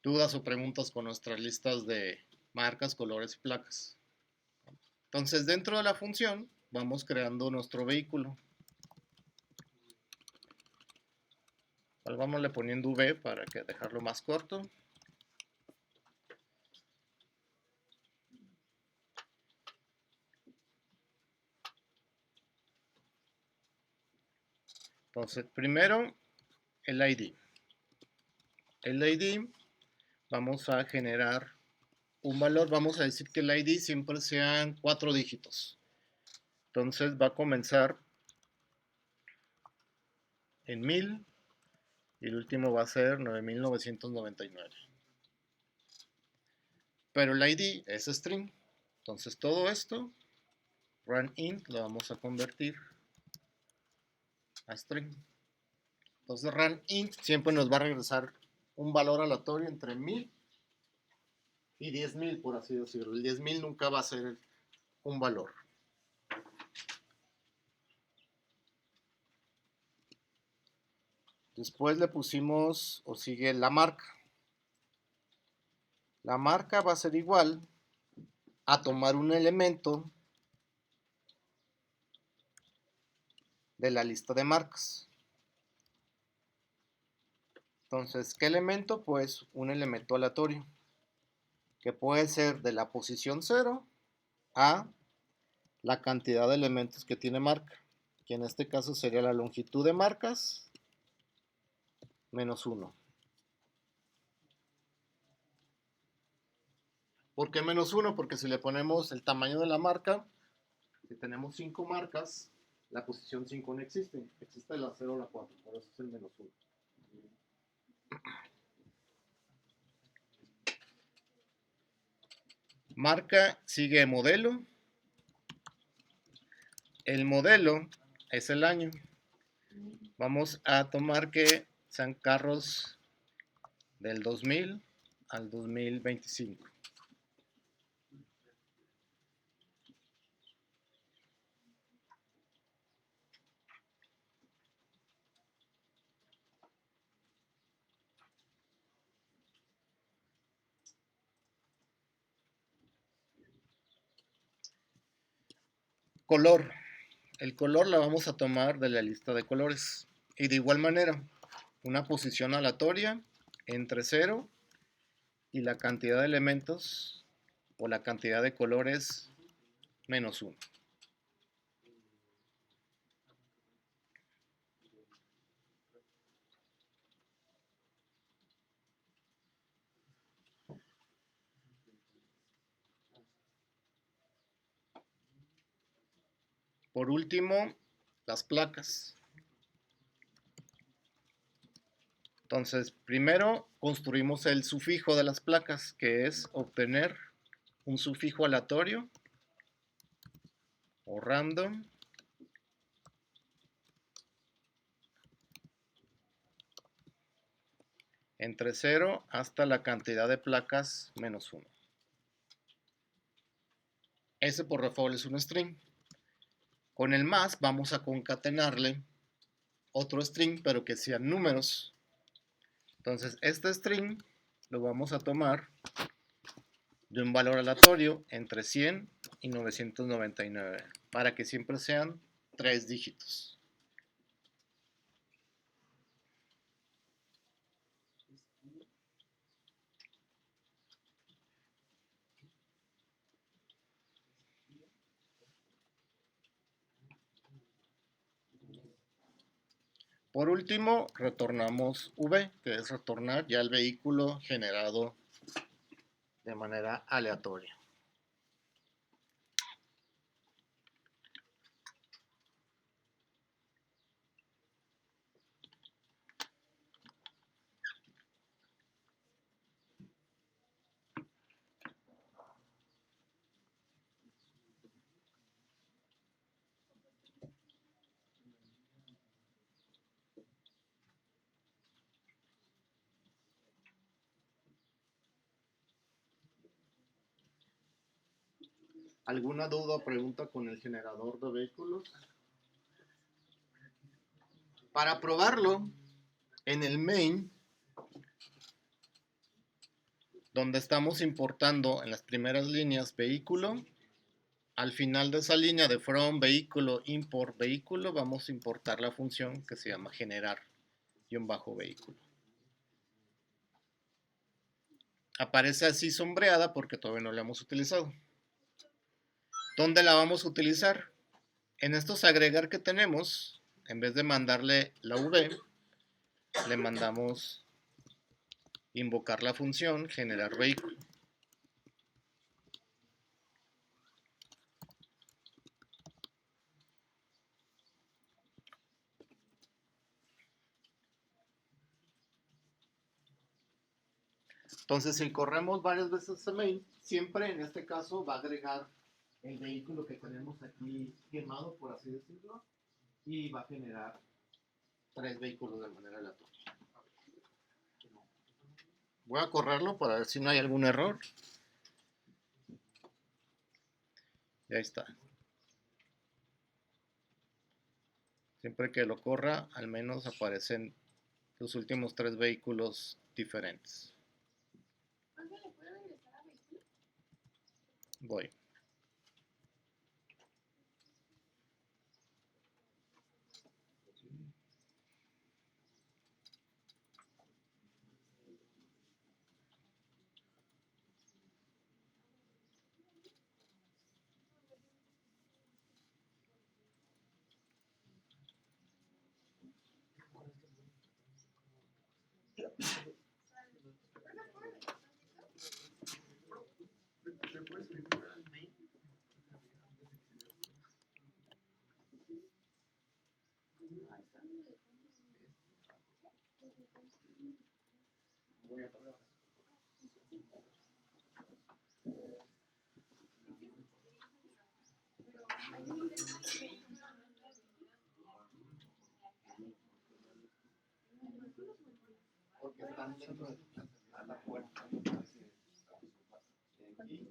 Dudas o preguntas con nuestras listas de marcas, colores y placas. Entonces dentro de la función vamos creando nuestro vehículo. Vamos poniendo V para que dejarlo más corto. Entonces primero el ID. El ID vamos a generar un valor, vamos a decir que el ID siempre sean 4 dígitos. Entonces va a comenzar en 1000 y el último va a ser 9999. Pero el ID es string, Entonces todo esto, runInt, lo vamos a convertir a string. Entonces runInt siempre nos va a regresar un valor aleatorio entre 1000 y 10.000, por así decirlo. El 10.000 nunca va a ser un valor. Después le pusimos, o sigue la marca. La marca va a ser igual a tomar un elemento de la lista de marcas. Entonces, ¿qué elemento? Pues un elemento aleatorio, que puede ser de la posición 0 a la cantidad de elementos que tiene marca, que en este caso sería la longitud de marcas menos 1. ¿Por qué menos 1? Porque si le ponemos el tamaño de la marca, si tenemos 5 marcas, la posición 5 no existe, existe la 0 o la 4, por eso es el menos 1. Marca sigue modelo. El modelo es el año. Vamos a tomar que sean carros del 2000 al 2025. Color. El color la vamos a tomar de la lista de colores. Y de igual manera, una posición aleatoria entre 0 y la cantidad de elementos o la cantidad de colores menos 1. Por último, las placas. Entonces, primero construimos el sufijo de las placas, que es obtener un sufijo aleatorio o random entre 0 hasta la cantidad de placas menos 1. Ese por default es un string. Con el más vamos a concatenarle otro string, pero que sean números. Entonces, este string lo vamos a tomar de un valor aleatorio entre 100 y 999, para que siempre sean 3 dígitos. Por último, retornamos V, que es retornar ya el vehículo generado de manera aleatoria. ¿Alguna duda o pregunta con el generador de vehículos? Para probarlo, en el main, donde estamos importando en las primeras líneas vehículo, al final de esa línea de from vehículo import vehículo, vamos a importar la función que se llama generar-vehículo. Aparece así sombreada porque todavía no la hemos utilizado. ¿Dónde la vamos a utilizar? En estos agregar que tenemos, en vez de mandarle la v, le mandamos invocar la función generar vehículo. Entonces, si corremos varias veces ese main, siempre en este caso va a agregar el vehículo que tenemos aquí quemado, por así decirlo, y va a generar 3 vehículos de manera aleatoria. Voy a correrlo para ver si no hay algún error. Y ahí está. Siempre que lo corra, al menos aparecen los últimos 3 vehículos diferentes. Ángel, ¿le puede regresar a vehículo? Voy. ¿Me puedes escribir al mail? Voy a probar. Porque están dentro de tu casa, a la puerta. De aquí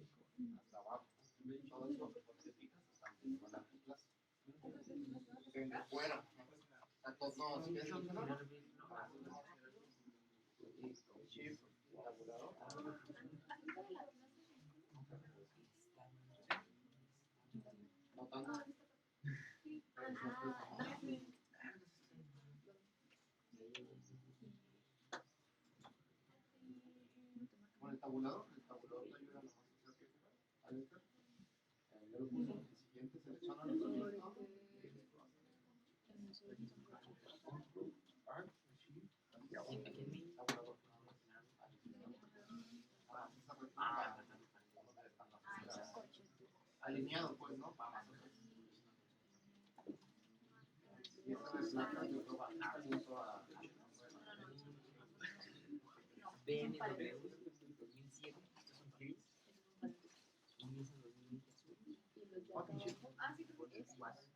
hasta abajo. Todo eso, te fijas, están dentro de la plaza. De fuera. Entonces, no, si ves el chip, tabulador. No tanto. Con el tabulador te ayuda a la más que ahí está. El siguiente selecciona los dos. Alineado, pues, ¿no? Vamos. Y esta es la que yo va junto a BMW 2007, estos son gris, un Nissan 2020 azul, Ah, sí, creo que es más.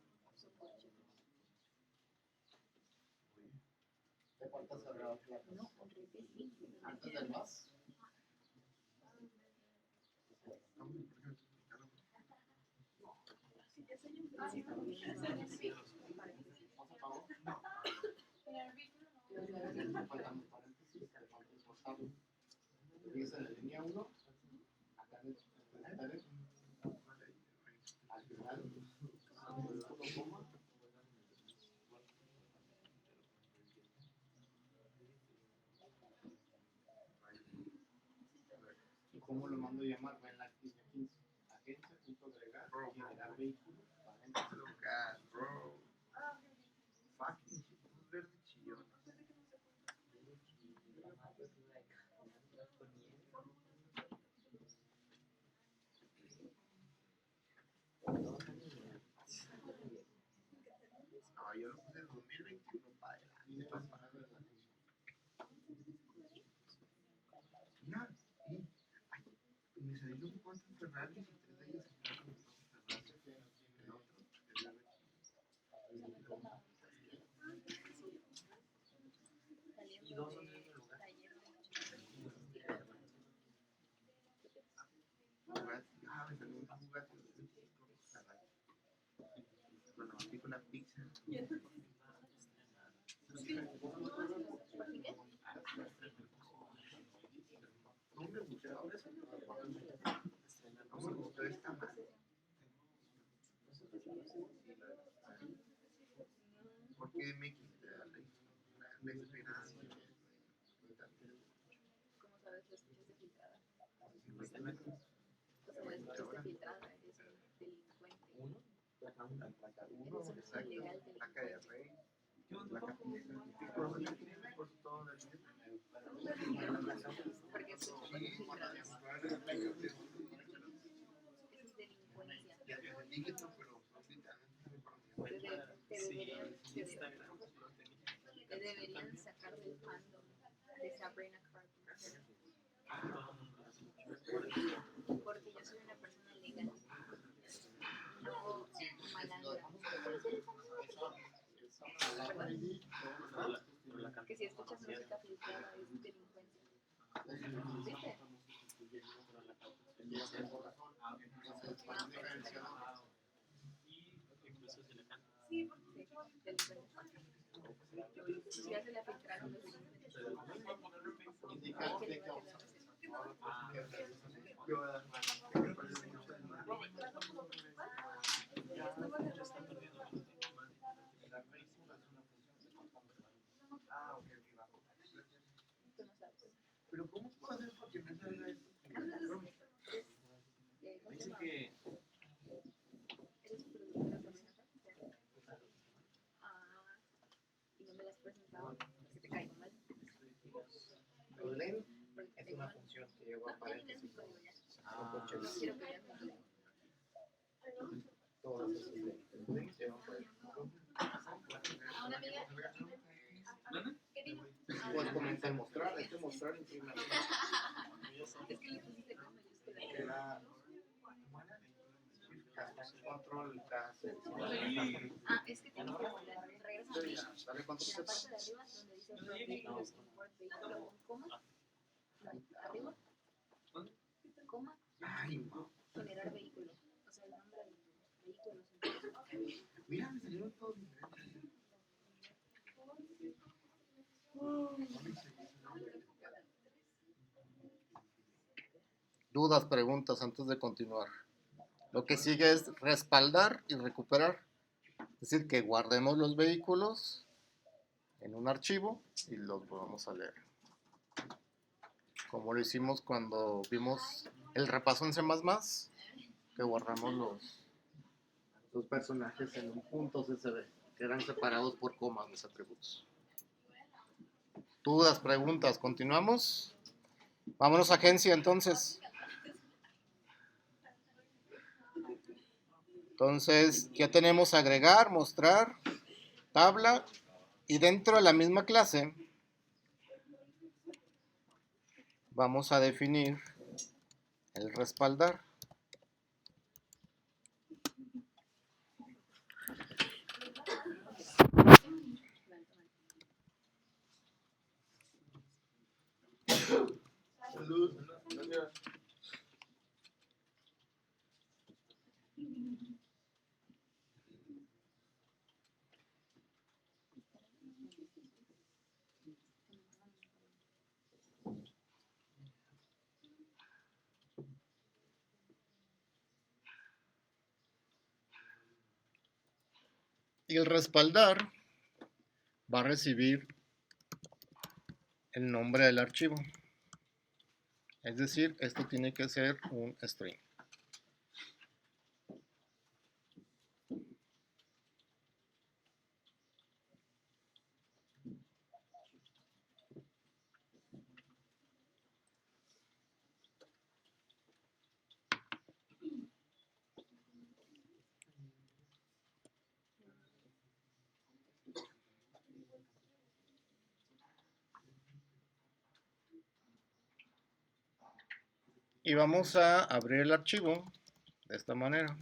¿de cuántas cerradas? no, repetí. Antes del más. Empieza en la línea 1, acá en el al final, ¿y cómo lo mando a llamar? Va en la línea 15. Agencia, punto agregar, generar vehículo, local, bro. Fucking shit, verde chillón. No, yo lo puse en 2021 para adelante. Mira, me salieron cuatro Ferraris y tres de ellas estaban con Ferrari. El otro, Y dos son del mismo lugar. Bugatti, me salió un Bugatti 2005 Ferrari. Con la matrícula Pixel. No me gustó eso. No me gustó esta madre. Porque me quita la esperanza. ¿Cómo sabes que escuchaste filtrada? O sea, no escuchaste filtrada, eres un delincuente. Uno, placa 1, Uno, exacto. Ilegal Placa de delincuente. rey. Placa por todo el día. Porque eso Sí, es filtrada. Eso es delincuencia. Ya te dígito, pero son literalmente Te deberían sacar del fandom de Sabrina Carpenter. Porque yo soy una persona legal, no malandra. Que si escuchas música filtrada es delincuencia. ¿Viste? Sí, delincuencia. Si ya se la filtraron los tú no sabes. Pero ¿cómo puedo hacer para que me salga esto? Dice que ¿Eres productora también acá? Ah, y no me la has presentado porque te caigo mal. El len Porque te es caigo una mal. función que lleva No, ya tienes paréntesis. mi código ya. No No quiero que veas mi código. todas esas links llevan paréntesis. A una amiga. ¿Qué dijo? Pues comencé a mostrar, hay que mostrar imprime. Es que le pusiste con mayúscula. Era control K. Ah, es que tienes que regresar a mí. Dale cuántos En la steps. parte de arriba, donde dice vehículos import vehículo, coma, no, arriba, coma, Ay, no. generar vehículo. O sea, el nombre del vehículo. Mira, me salieron todos diferentes. Dudas, preguntas antes de continuar. Lo que sigue es respaldar y recuperar. Es decir, que guardemos los vehículos en un archivo y los vamos a leer. Como lo hicimos cuando vimos el repaso en C++, que guardamos los personajes en un punto CSV, que eran separados por comas los atributos. Dudas, preguntas, continuamos. Vámonos a agencia entonces. Entonces, ya tenemos agregar, mostrar, tabla, y dentro de la misma clase vamos a definir el respaldar. salud. Y el respaldar va a recibir el nombre del archivo. Es decir, esto tiene que ser un string. Y vamos a abrir el archivo de esta manera.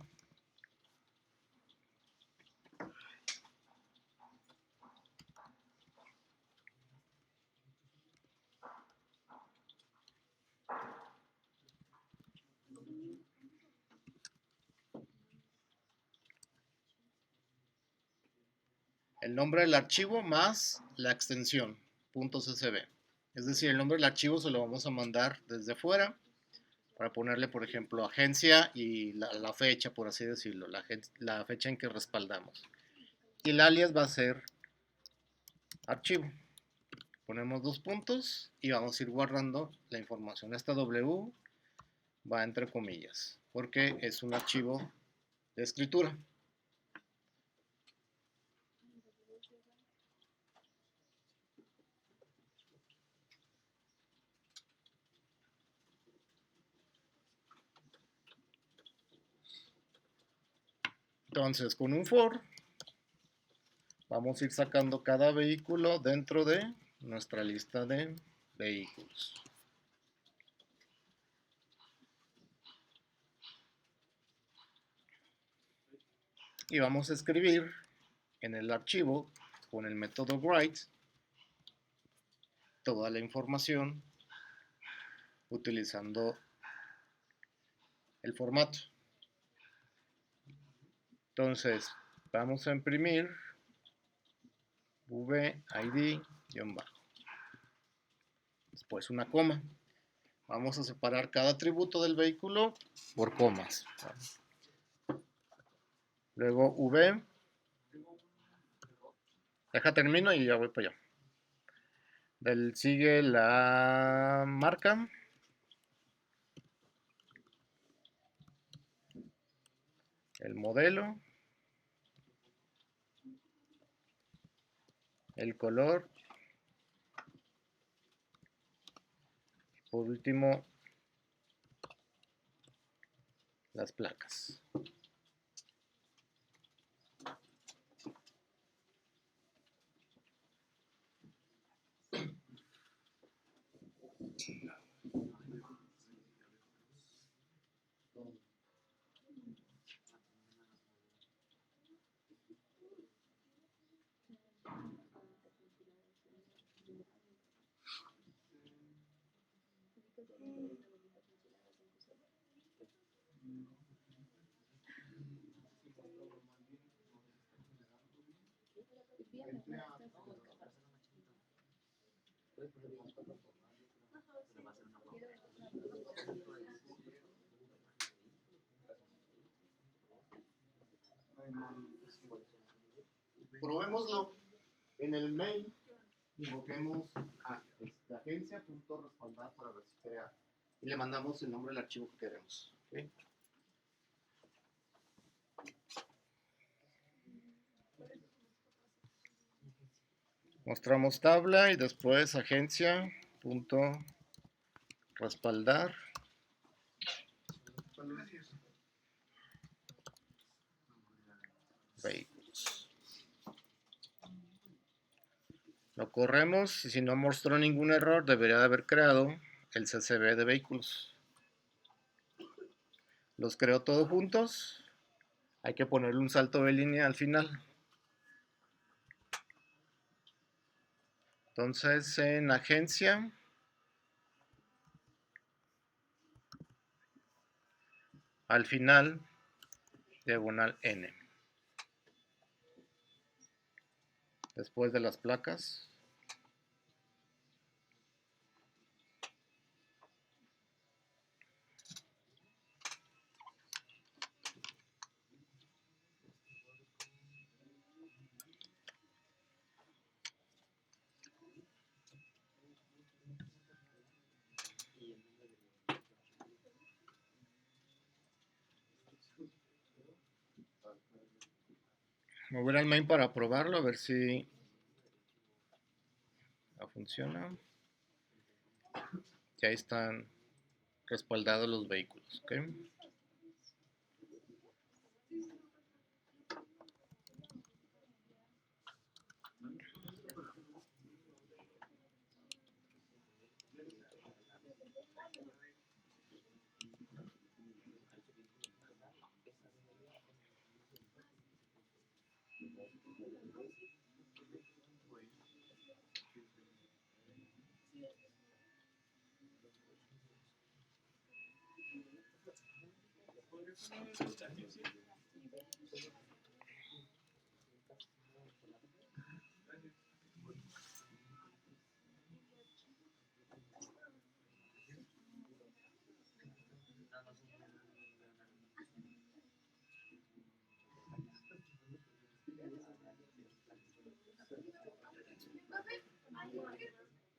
El nombre del archivo más la extensión .csv. Es decir, el nombre del archivo se lo vamos a mandar desde fuera para ponerle, por ejemplo, agencia y la fecha, por así decirlo, la fecha en que respaldamos. Y el alias va a ser archivo. Ponemos dos puntos y vamos a ir guardando la información. Esta W va entre comillas porque es un archivo de escritura. Entonces, con un for vamos a ir sacando cada vehículo dentro de nuestra lista de vehículos. y vamos a escribir en el archivo con el método write toda la información utilizando el formato. Entonces vamos a imprimir vid-bajo, después una coma. Vamos a separar cada atributo del vehículo por comas. Luego v, deja termino y ya voy para allá. Sigue la marca, el modelo, el color, por último las placas. Probémoslo en el mail, invoquemos a agencia.respaldar para ver si crea y le mandamos el nombre del archivo que queremos. ¿Okay? Mostramos tabla y después agencia.respaldar. Vehículos. Lo corremos y si no mostró ningún error debería de haber creado el CCV de vehículos. Los creo todos juntos. Hay que ponerle un salto de línea al final. Entonces en agencia al final diagonal N. Después de las placas. Mover al main para probarlo, a ver si funciona. Y ahí están respaldados los vehículos. ¿Okay?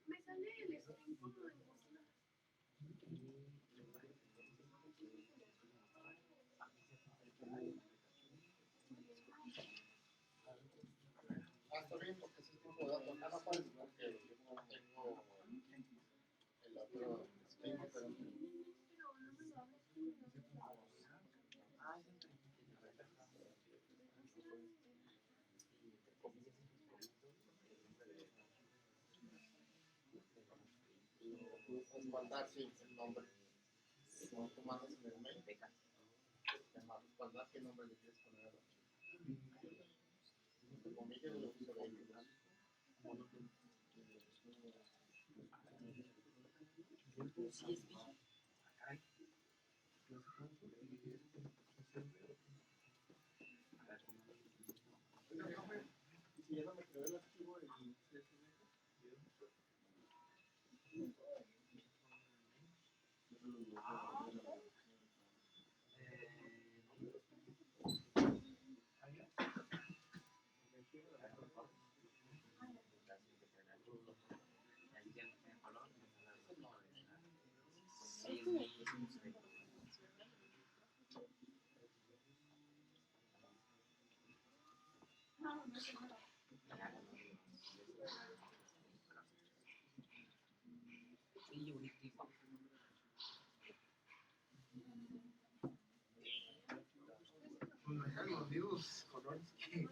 Me sale el stream como de mostrar. Está bien, porque ese tipo de datos no aparece porque yo no tengo el otro stream, pero puedes mandar sí, el nombre. Como tú mandas en el mail, te llama respaldar, ¿qué nombre le quieres poner? entre comillas, lo que se ve. Si ya no me quedó el archivo en CSV, pues me dan los mismos colores que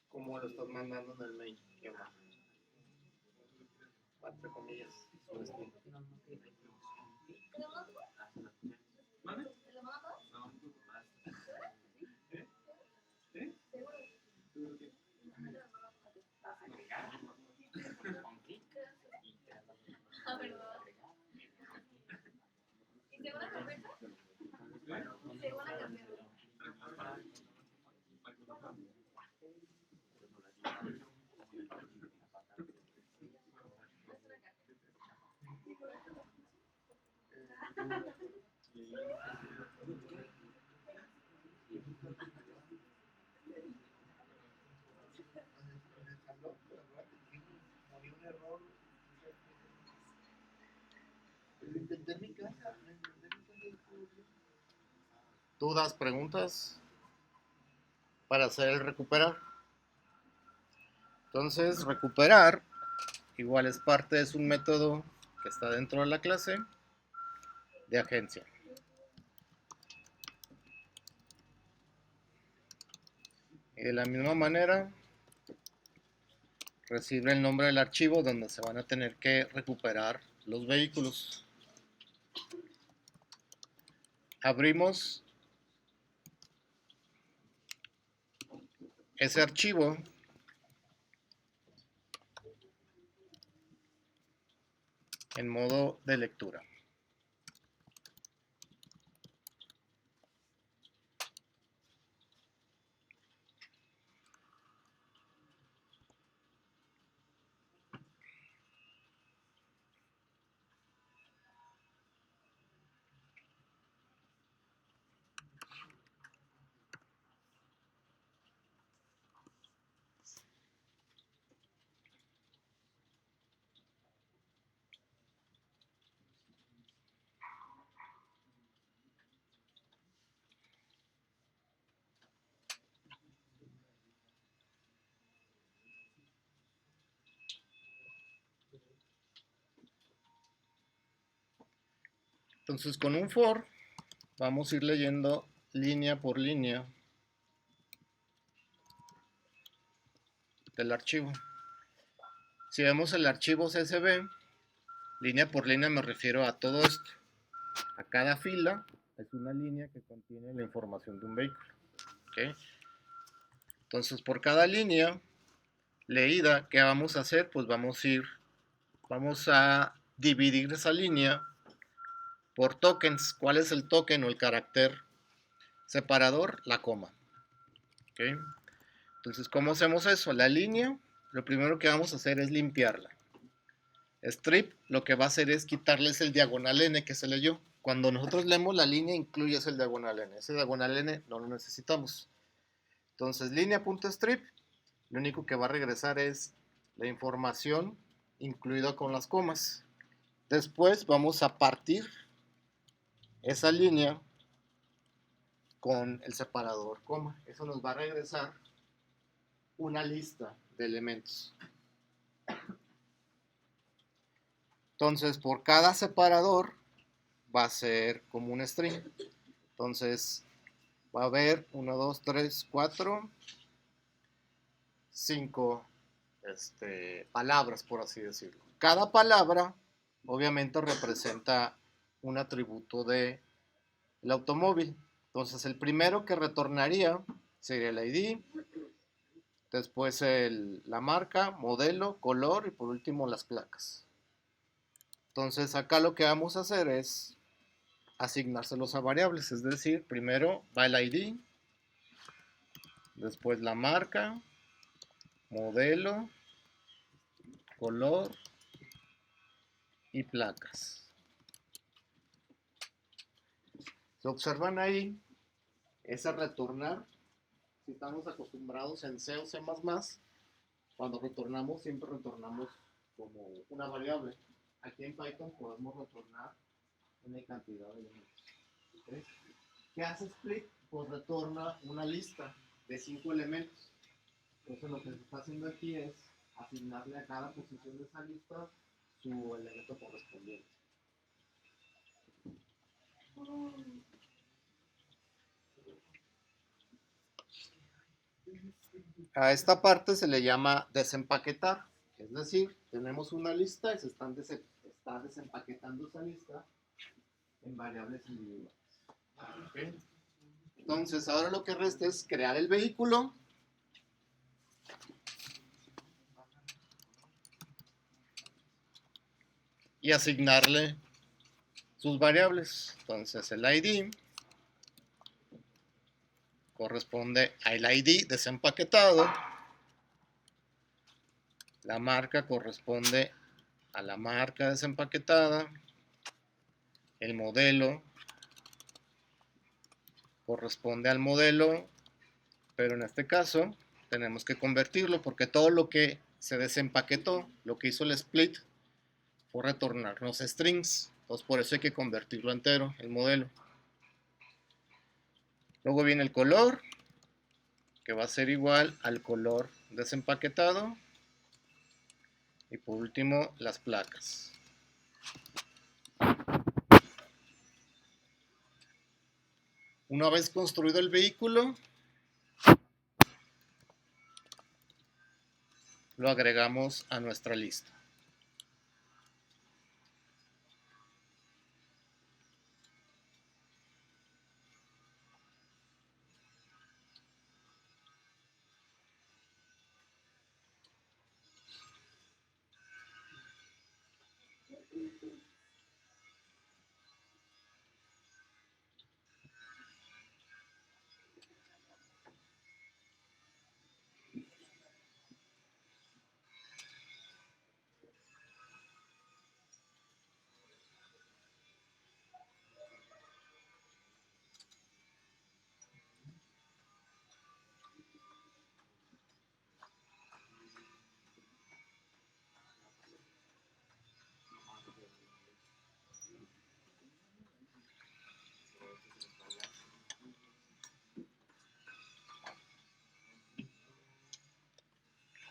Como lo estás mandando en el mail. ¿Qué va? Entre comillas. Ah, ¿verdad? ¿Y según la carpeta? Según la carpeta. Un error. Lo intenté en mi casa. ¿Tú das preguntas para hacer el recuperar? Entonces, recuperar igual es parte, es un método que está dentro de la clase de agencia. Y de la misma manera, recibe el nombre del archivo donde se van a tener que recuperar los vehículos. Abrimos ese archivo en modo de lectura. Entonces, con un for vamos a ir leyendo línea por línea del archivo. Si vemos el archivo CSV, línea por línea me refiero a todo esto. A cada fila es una línea que contiene la información de un vehículo. ¿Okay? Entonces, por cada línea leída, ¿qué vamos a hacer? Pues vamos a dividir esa línea por tokens. ¿Cuál es el token o el carácter separador? La coma. ¿Okay? Entonces, ¿cómo hacemos eso? La línea, lo primero que vamos a hacer es limpiarla. Strip lo que va a hacer es quitarles el diagonal n que se leyó. Cuando nosotros leemos la línea, incluye el diagonal n. Ese diagonal n no lo necesitamos. Entonces, línea.strip, lo único que va a regresar es la información incluida con las comas. Después vamos a partir esa línea con el separador coma. Eso nos va a regresar una lista de elementos. Entonces, por cada separador va a ser como un string. Entonces, va a haber 1, 2, 3, 4, 5 palabras, por así decirlo. Cada palabra, obviamente, representa un atributo del automóvil. Entonces, el primero que retornaría sería el ID, después la marca, modelo, color y por último las placas. Entonces, acá lo que vamos a hacer es asignárselos a variables, es decir, primero va el ID, después la marca, modelo, color y placas. Se observan ahí, ese retornar, si estamos acostumbrados en C o C++, cuando retornamos siempre retornamos como una variable. Aquí en Python podemos retornar una cantidad de elementos. ¿Okay? ¿Qué hace split? Pues retorna una lista de 5 elementos. Entonces lo que se está haciendo aquí es asignarle a cada posición de esa lista su elemento correspondiente. A esta parte se le llama desempaquetar, es decir, tenemos una lista y se está desempaquetando esa lista en variables individuales. ¿Okay? Entonces, ahora lo que resta es crear el vehículo y asignarle sus variables. Entonces, el ID corresponde al ID desempaquetado, la marca corresponde a la marca desempaquetada, el modelo corresponde al modelo, pero en este caso tenemos que convertirlo porque todo lo que se desempaquetó, lo que hizo el split, fue retornarnos strings. Entonces por eso hay que convertirlo entero, el modelo. Luego viene el color, que va a ser igual al color desempaquetado. Y por último, las placas. Una vez construido el vehículo, lo agregamos a nuestra lista.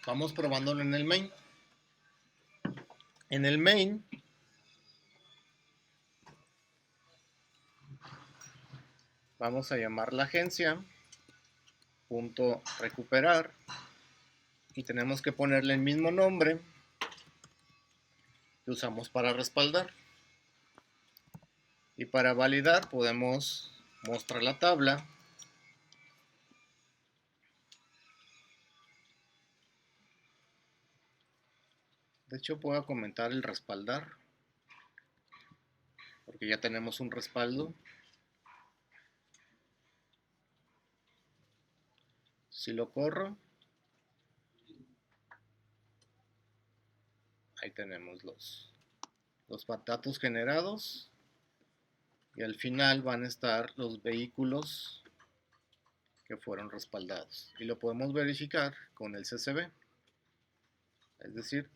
Vamos probándolo en el main. En el main vamos a llamar la agencia punto recuperar y tenemos que ponerle el mismo nombre que usamos para respaldar. Y para validar podemos mostrar la tabla. De hecho puedo comentar el respaldar, porque ya tenemos un respaldo. Si lo corro, ahí tenemos los datos generados. Y al final van a estar los vehículos que fueron respaldados. Y lo podemos verificar con el CSV. Es decir,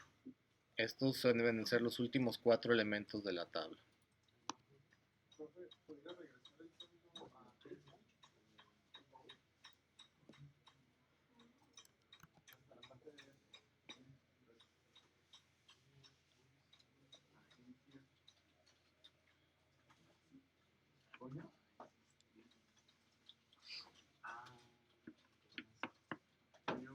estos deben ser los últimos 4 elementos de la tabla. coño? Ah, coño,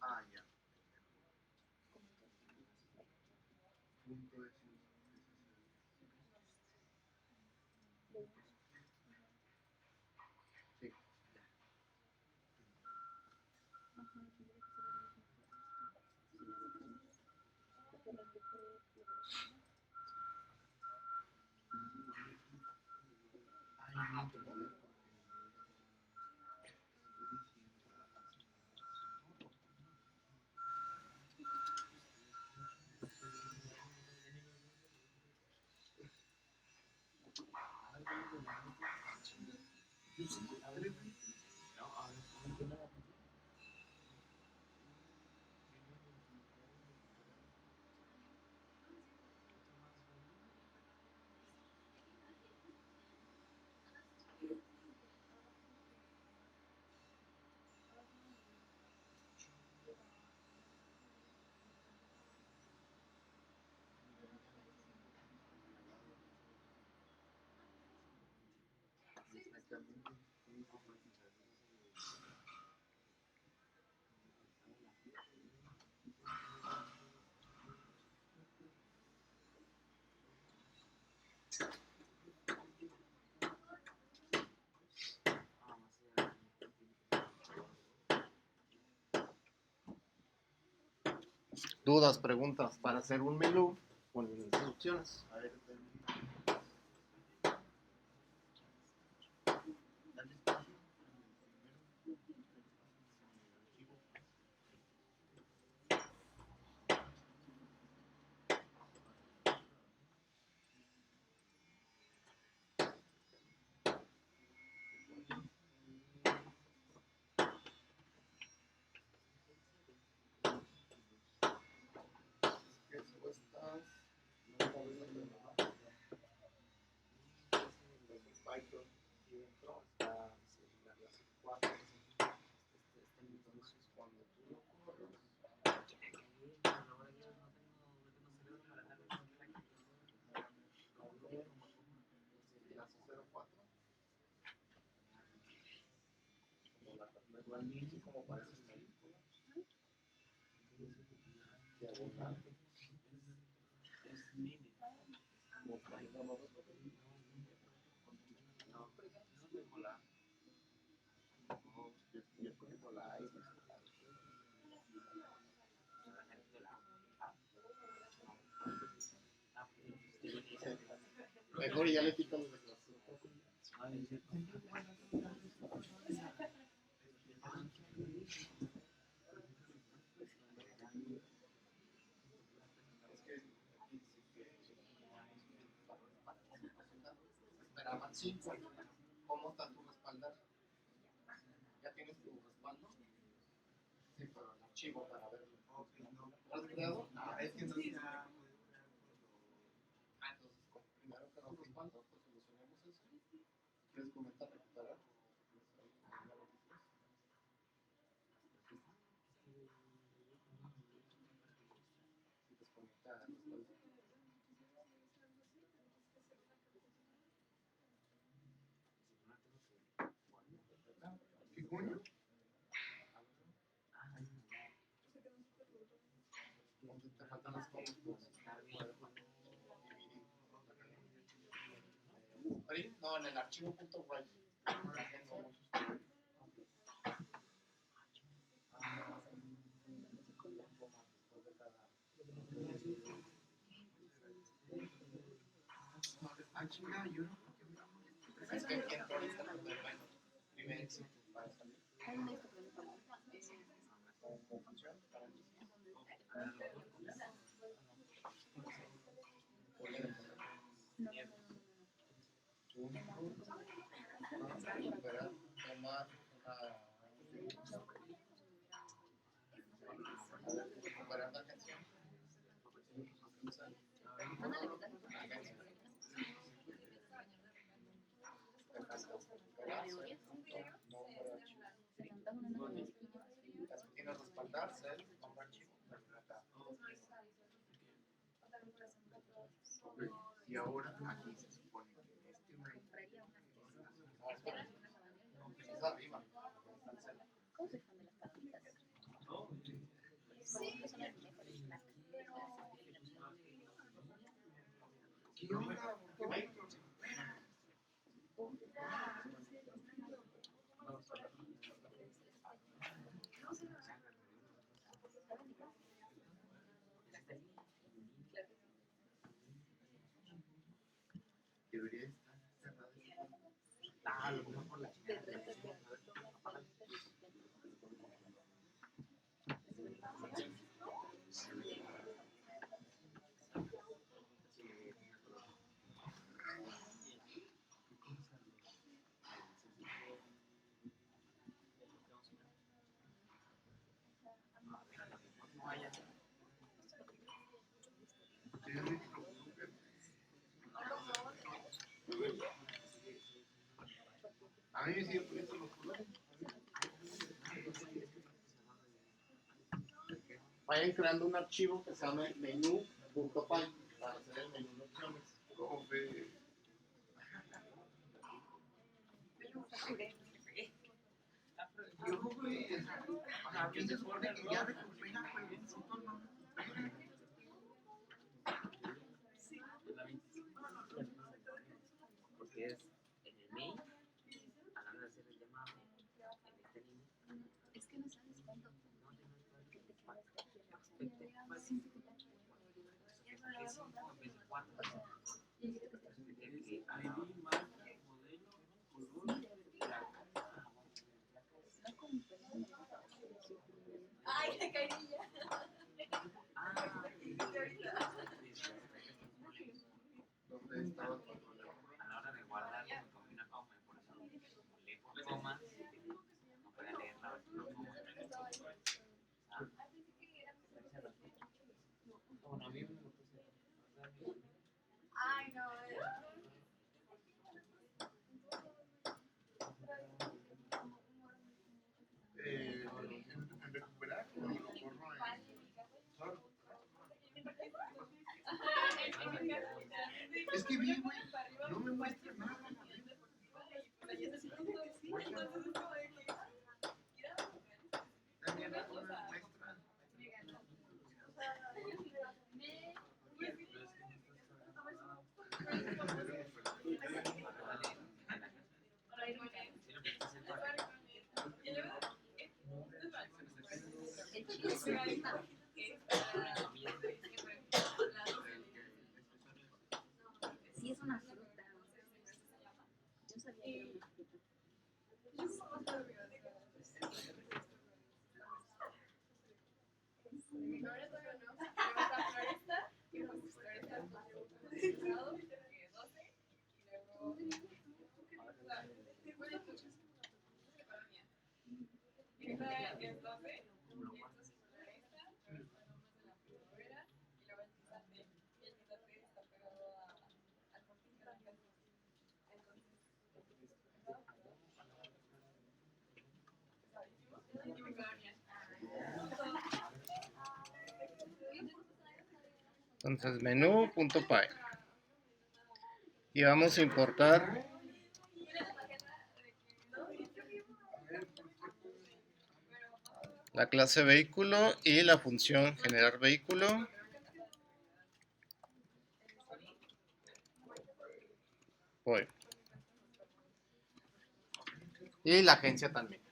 ah, ya. Punto es sí. Ay, no, pero Dudas, preguntas para hacer un menú con instrucciones. a ver, Que supuestas, no sabes la verdad. Es Python y dentro está la clase 4. Entonces, cuando tú lo corres, clase 04, como la como parece diagonal, como triángulo, no, tengo la, yo tengo la I, mejor ya le quitan los de clase. Esperaban 5. ¿Cómo está tu respaldar? ¿Ya tienes tu respaldo? Sí, pero el archivo para verlo. ¿Lo has creado? Ah, es que no se ha... entonces, primero que no respaldo, pues solucionemos eso. ¿Quieres comentar recuperar? Y desconecta respaldo. ¿Qué coño? ¿Dónde te faltan las comas? No, en el archivo .write. Ah, chinga, yo no. Es que aquí entró ahorita con el menú. Primer éxito para salir. Con función para mí. Recuperar, tomar recuperar la canción. Tiene respaldarse, nombre archivo. Y ahora aquí se supone que este güey. Es arriba. ¿Qué onda? ¿Qué güey? Debería estar cerrado. Ah, a lo mejor por la chingada. A mí me siguen poniendo los colores. Vayan creando un archivo que se llame menú.py para hacer el menú de opciones. ¿Cómo ve? Yo, güey, a mí se supone que ya recupera, güey, el sitio no. Porque es en el mail, a la hora de hacer el llamado, está en email. Es que no sabes cuándo. Que te respecte, pues, que 5 en vez de 4. Que a la hora Ay, la carilla. ¿Dónde estaba el control? a la hora de guardar, me tomé una coma, por eso como lejos comas, no podía leer la versión coma. Bueno, a mí me lo puse. Ay, no. En recuperar o lo borro Es que vi, güey, no me muestra nada. También no me muestra. El chile se quema. Sí, es una fruta. Yo sabía que era una fruta. Entonces menú.py y vamos a importar la clase vehículo y la función generar vehículo. Voy. Y la agencia también.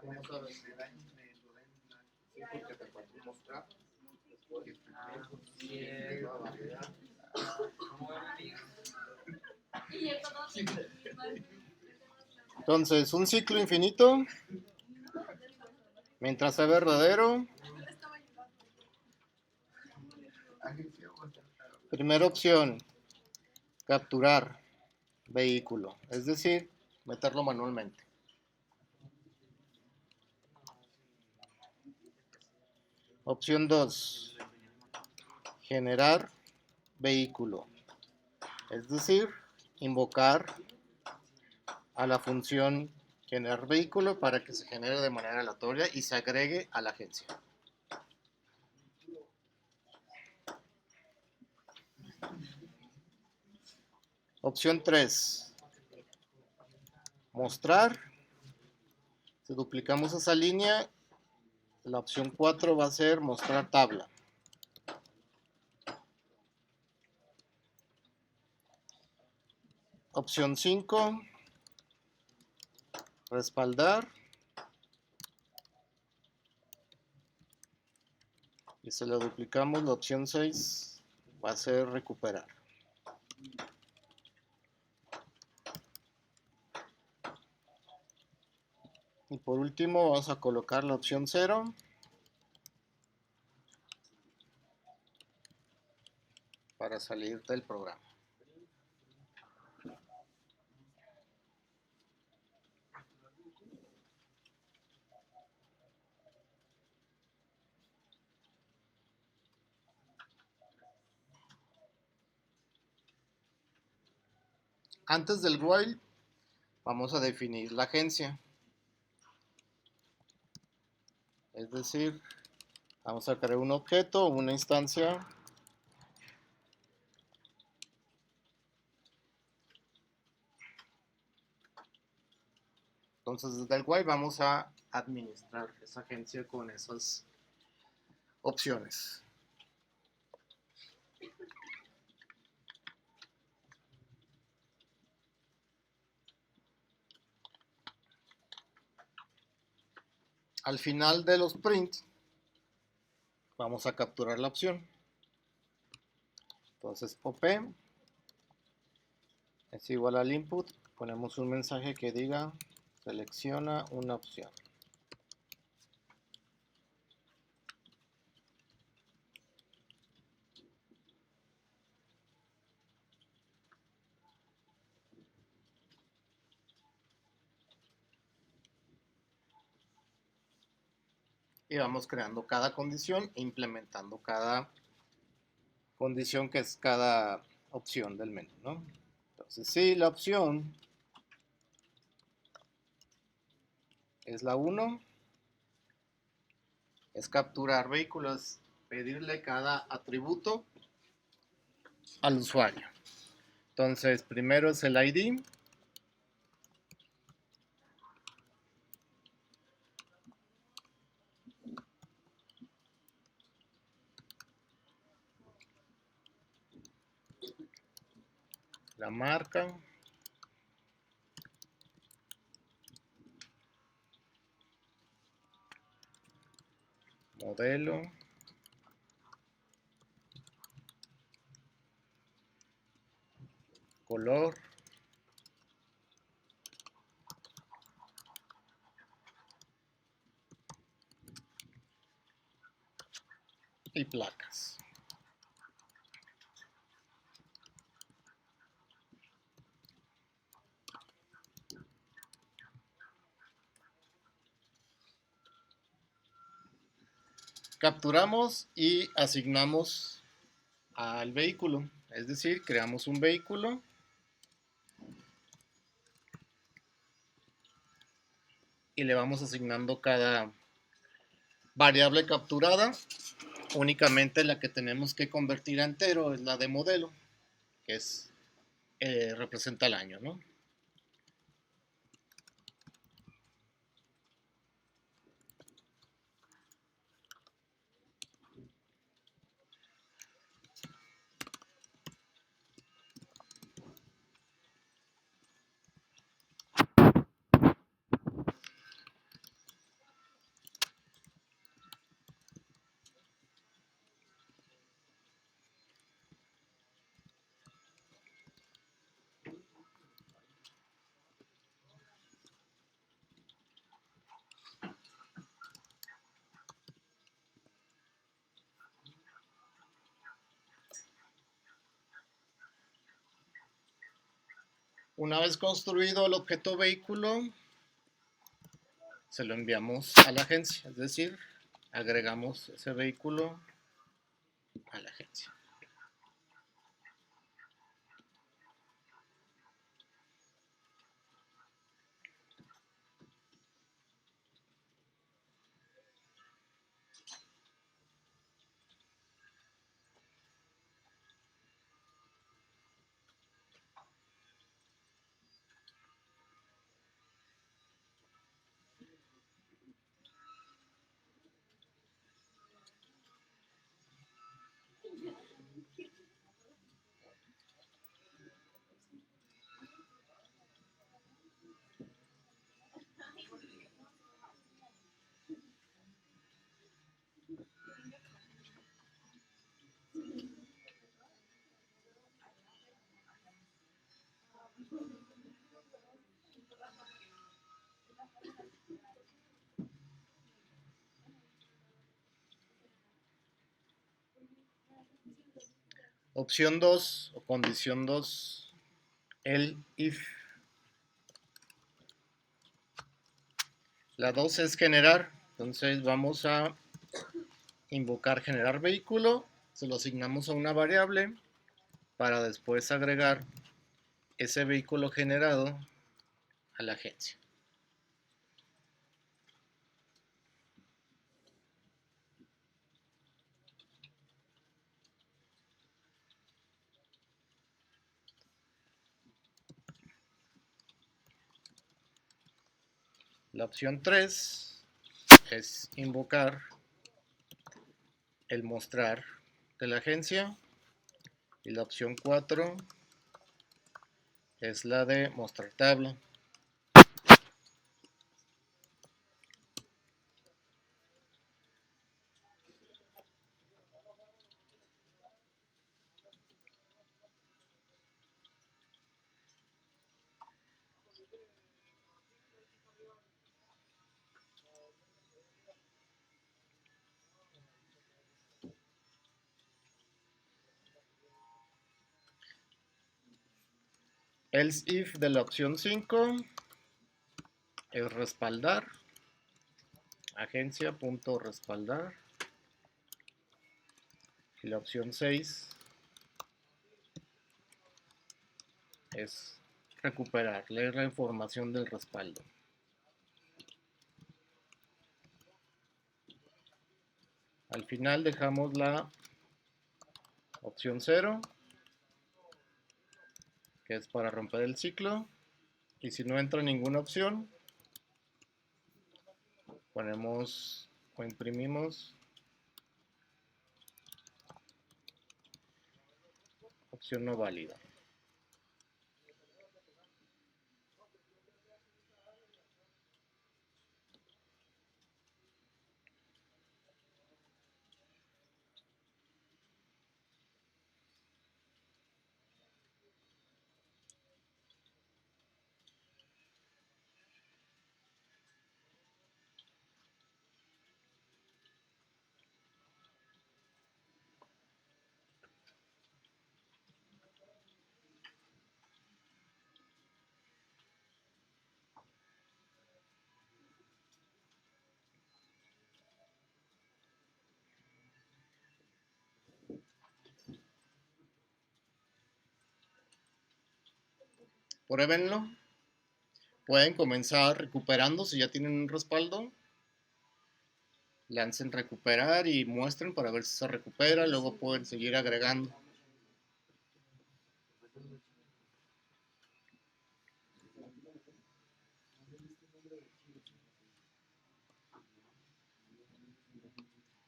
¿Cómo sabes? Sí, porque te faltó mostrar. Después, la variedad. Entonces, un ciclo infinito, mientras sea verdadero. Primera opción, capturar vehículo, es decir, meterlo manualmente. Opción 2, generar vehículo, es decir, invocar a la función generar vehículo para que se genere de manera aleatoria y se agregue a la agencia. Opción 3, mostrar. Si duplicamos esa línea, la opción 4 va a ser mostrar tabla. Opción 5, respaldar. Y si lo duplicamos, la opción 6 va a ser recuperar. Y por último vamos a colocar la opción 0 para salir del programa. Antes del while vamos a definir la agencia. Es decir, vamos a crear un objeto, una instancia. Entonces desde el while vamos a administrar esa agencia con esas opciones. Al final de los prints vamos a capturar la opción. Entonces OP es igual al input, ponemos un mensaje que diga selecciona una opción. Y vamos creando cada condición e implementando cada condición que es cada opción del menú, ¿no? Entonces, si la opción es la 1, es capturar vehículos, pedirle cada atributo al usuario. Entonces, primero es el ID. La marca. Modelo. Color. Y placas. Capturamos y asignamos al vehículo, es decir, creamos un vehículo y le vamos asignando cada variable capturada. Únicamente la que tenemos que convertir a entero es la de modelo, que es representa el año, ¿no? Una vez construido el objeto vehículo, se lo enviamos a la agencia, es decir, agregamos ese vehículo a la agencia. Opción 2 o condición 2, el if. La 2 es generar, entonces vamos a invocar generar vehículo, se lo asignamos a una variable para después agregar ese vehículo generado a la agencia. La opción 3 es invocar el mostrar de la agencia y la opción 4 es la de mostrar tabla. Else if de la opción 5 es respaldar, agencia.respaldar, y la opción 6 es recuperar, leer la información del respaldo. Al final dejamos la opción 0, que es para romper el ciclo, y si no entra ninguna opción, ponemos o imprimimos opción no válida. Pruébenlo. Pueden comenzar recuperando si ya tienen un respaldo. Lancen recuperar y muestren para ver si se recupera. Luego pueden seguir agregando.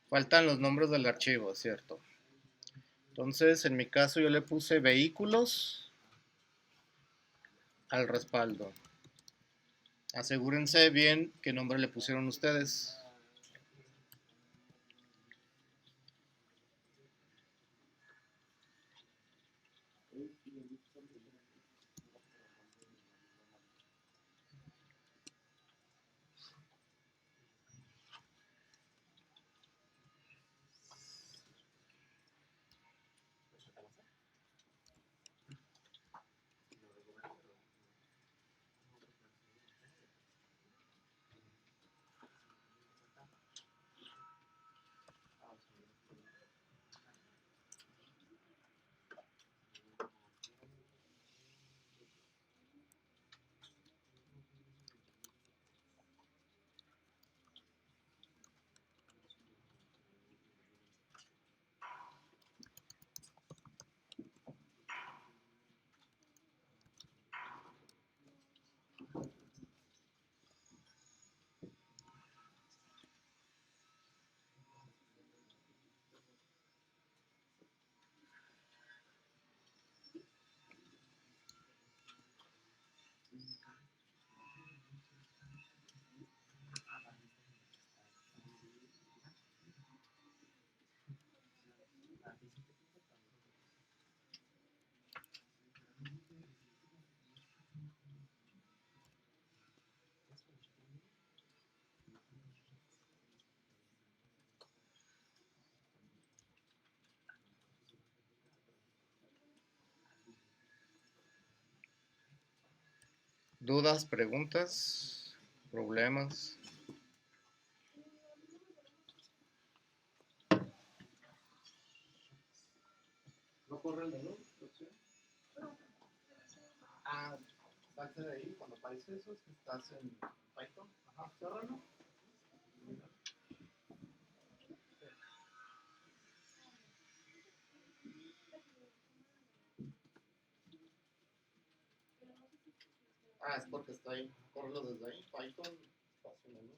Faltan los nombres del archivo, ¿cierto? Entonces, en mi caso yo le puse vehículos al respaldo. Asegúrense bien qué nombre le pusieron ustedes. ¿Dudas, preguntas, problemas? ¿No corre el menú? Ah, salte de ahí. Cuando aparece eso es que estás en Python. Ajá, ciérralo. Ah, es porque está ahí. Córrelo desde ahí. Python, espacio menú.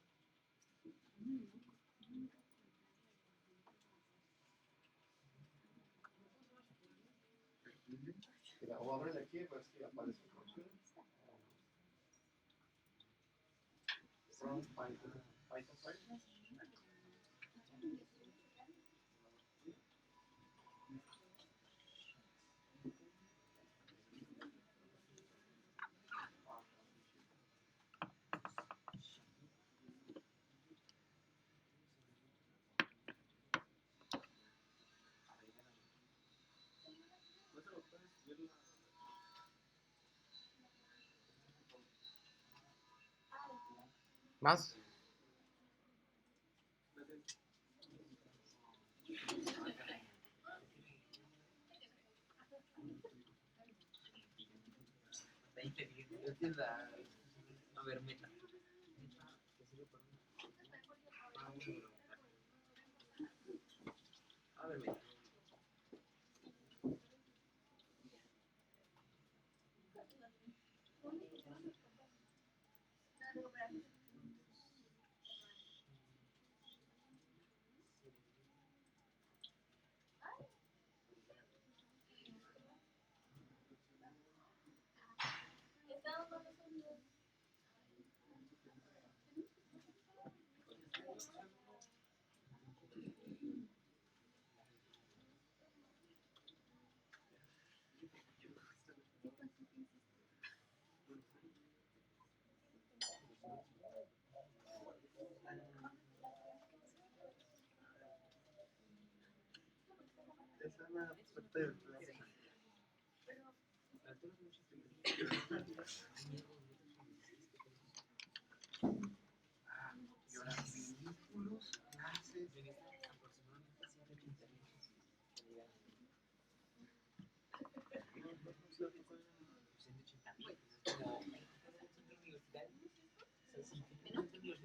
Mira, o ábrele aquí a ver si aparece otra opción. From Python. Python file. ¿Más? A ver, meta. A ver, meta. Esa es la parte del y ahora vínculos, clases.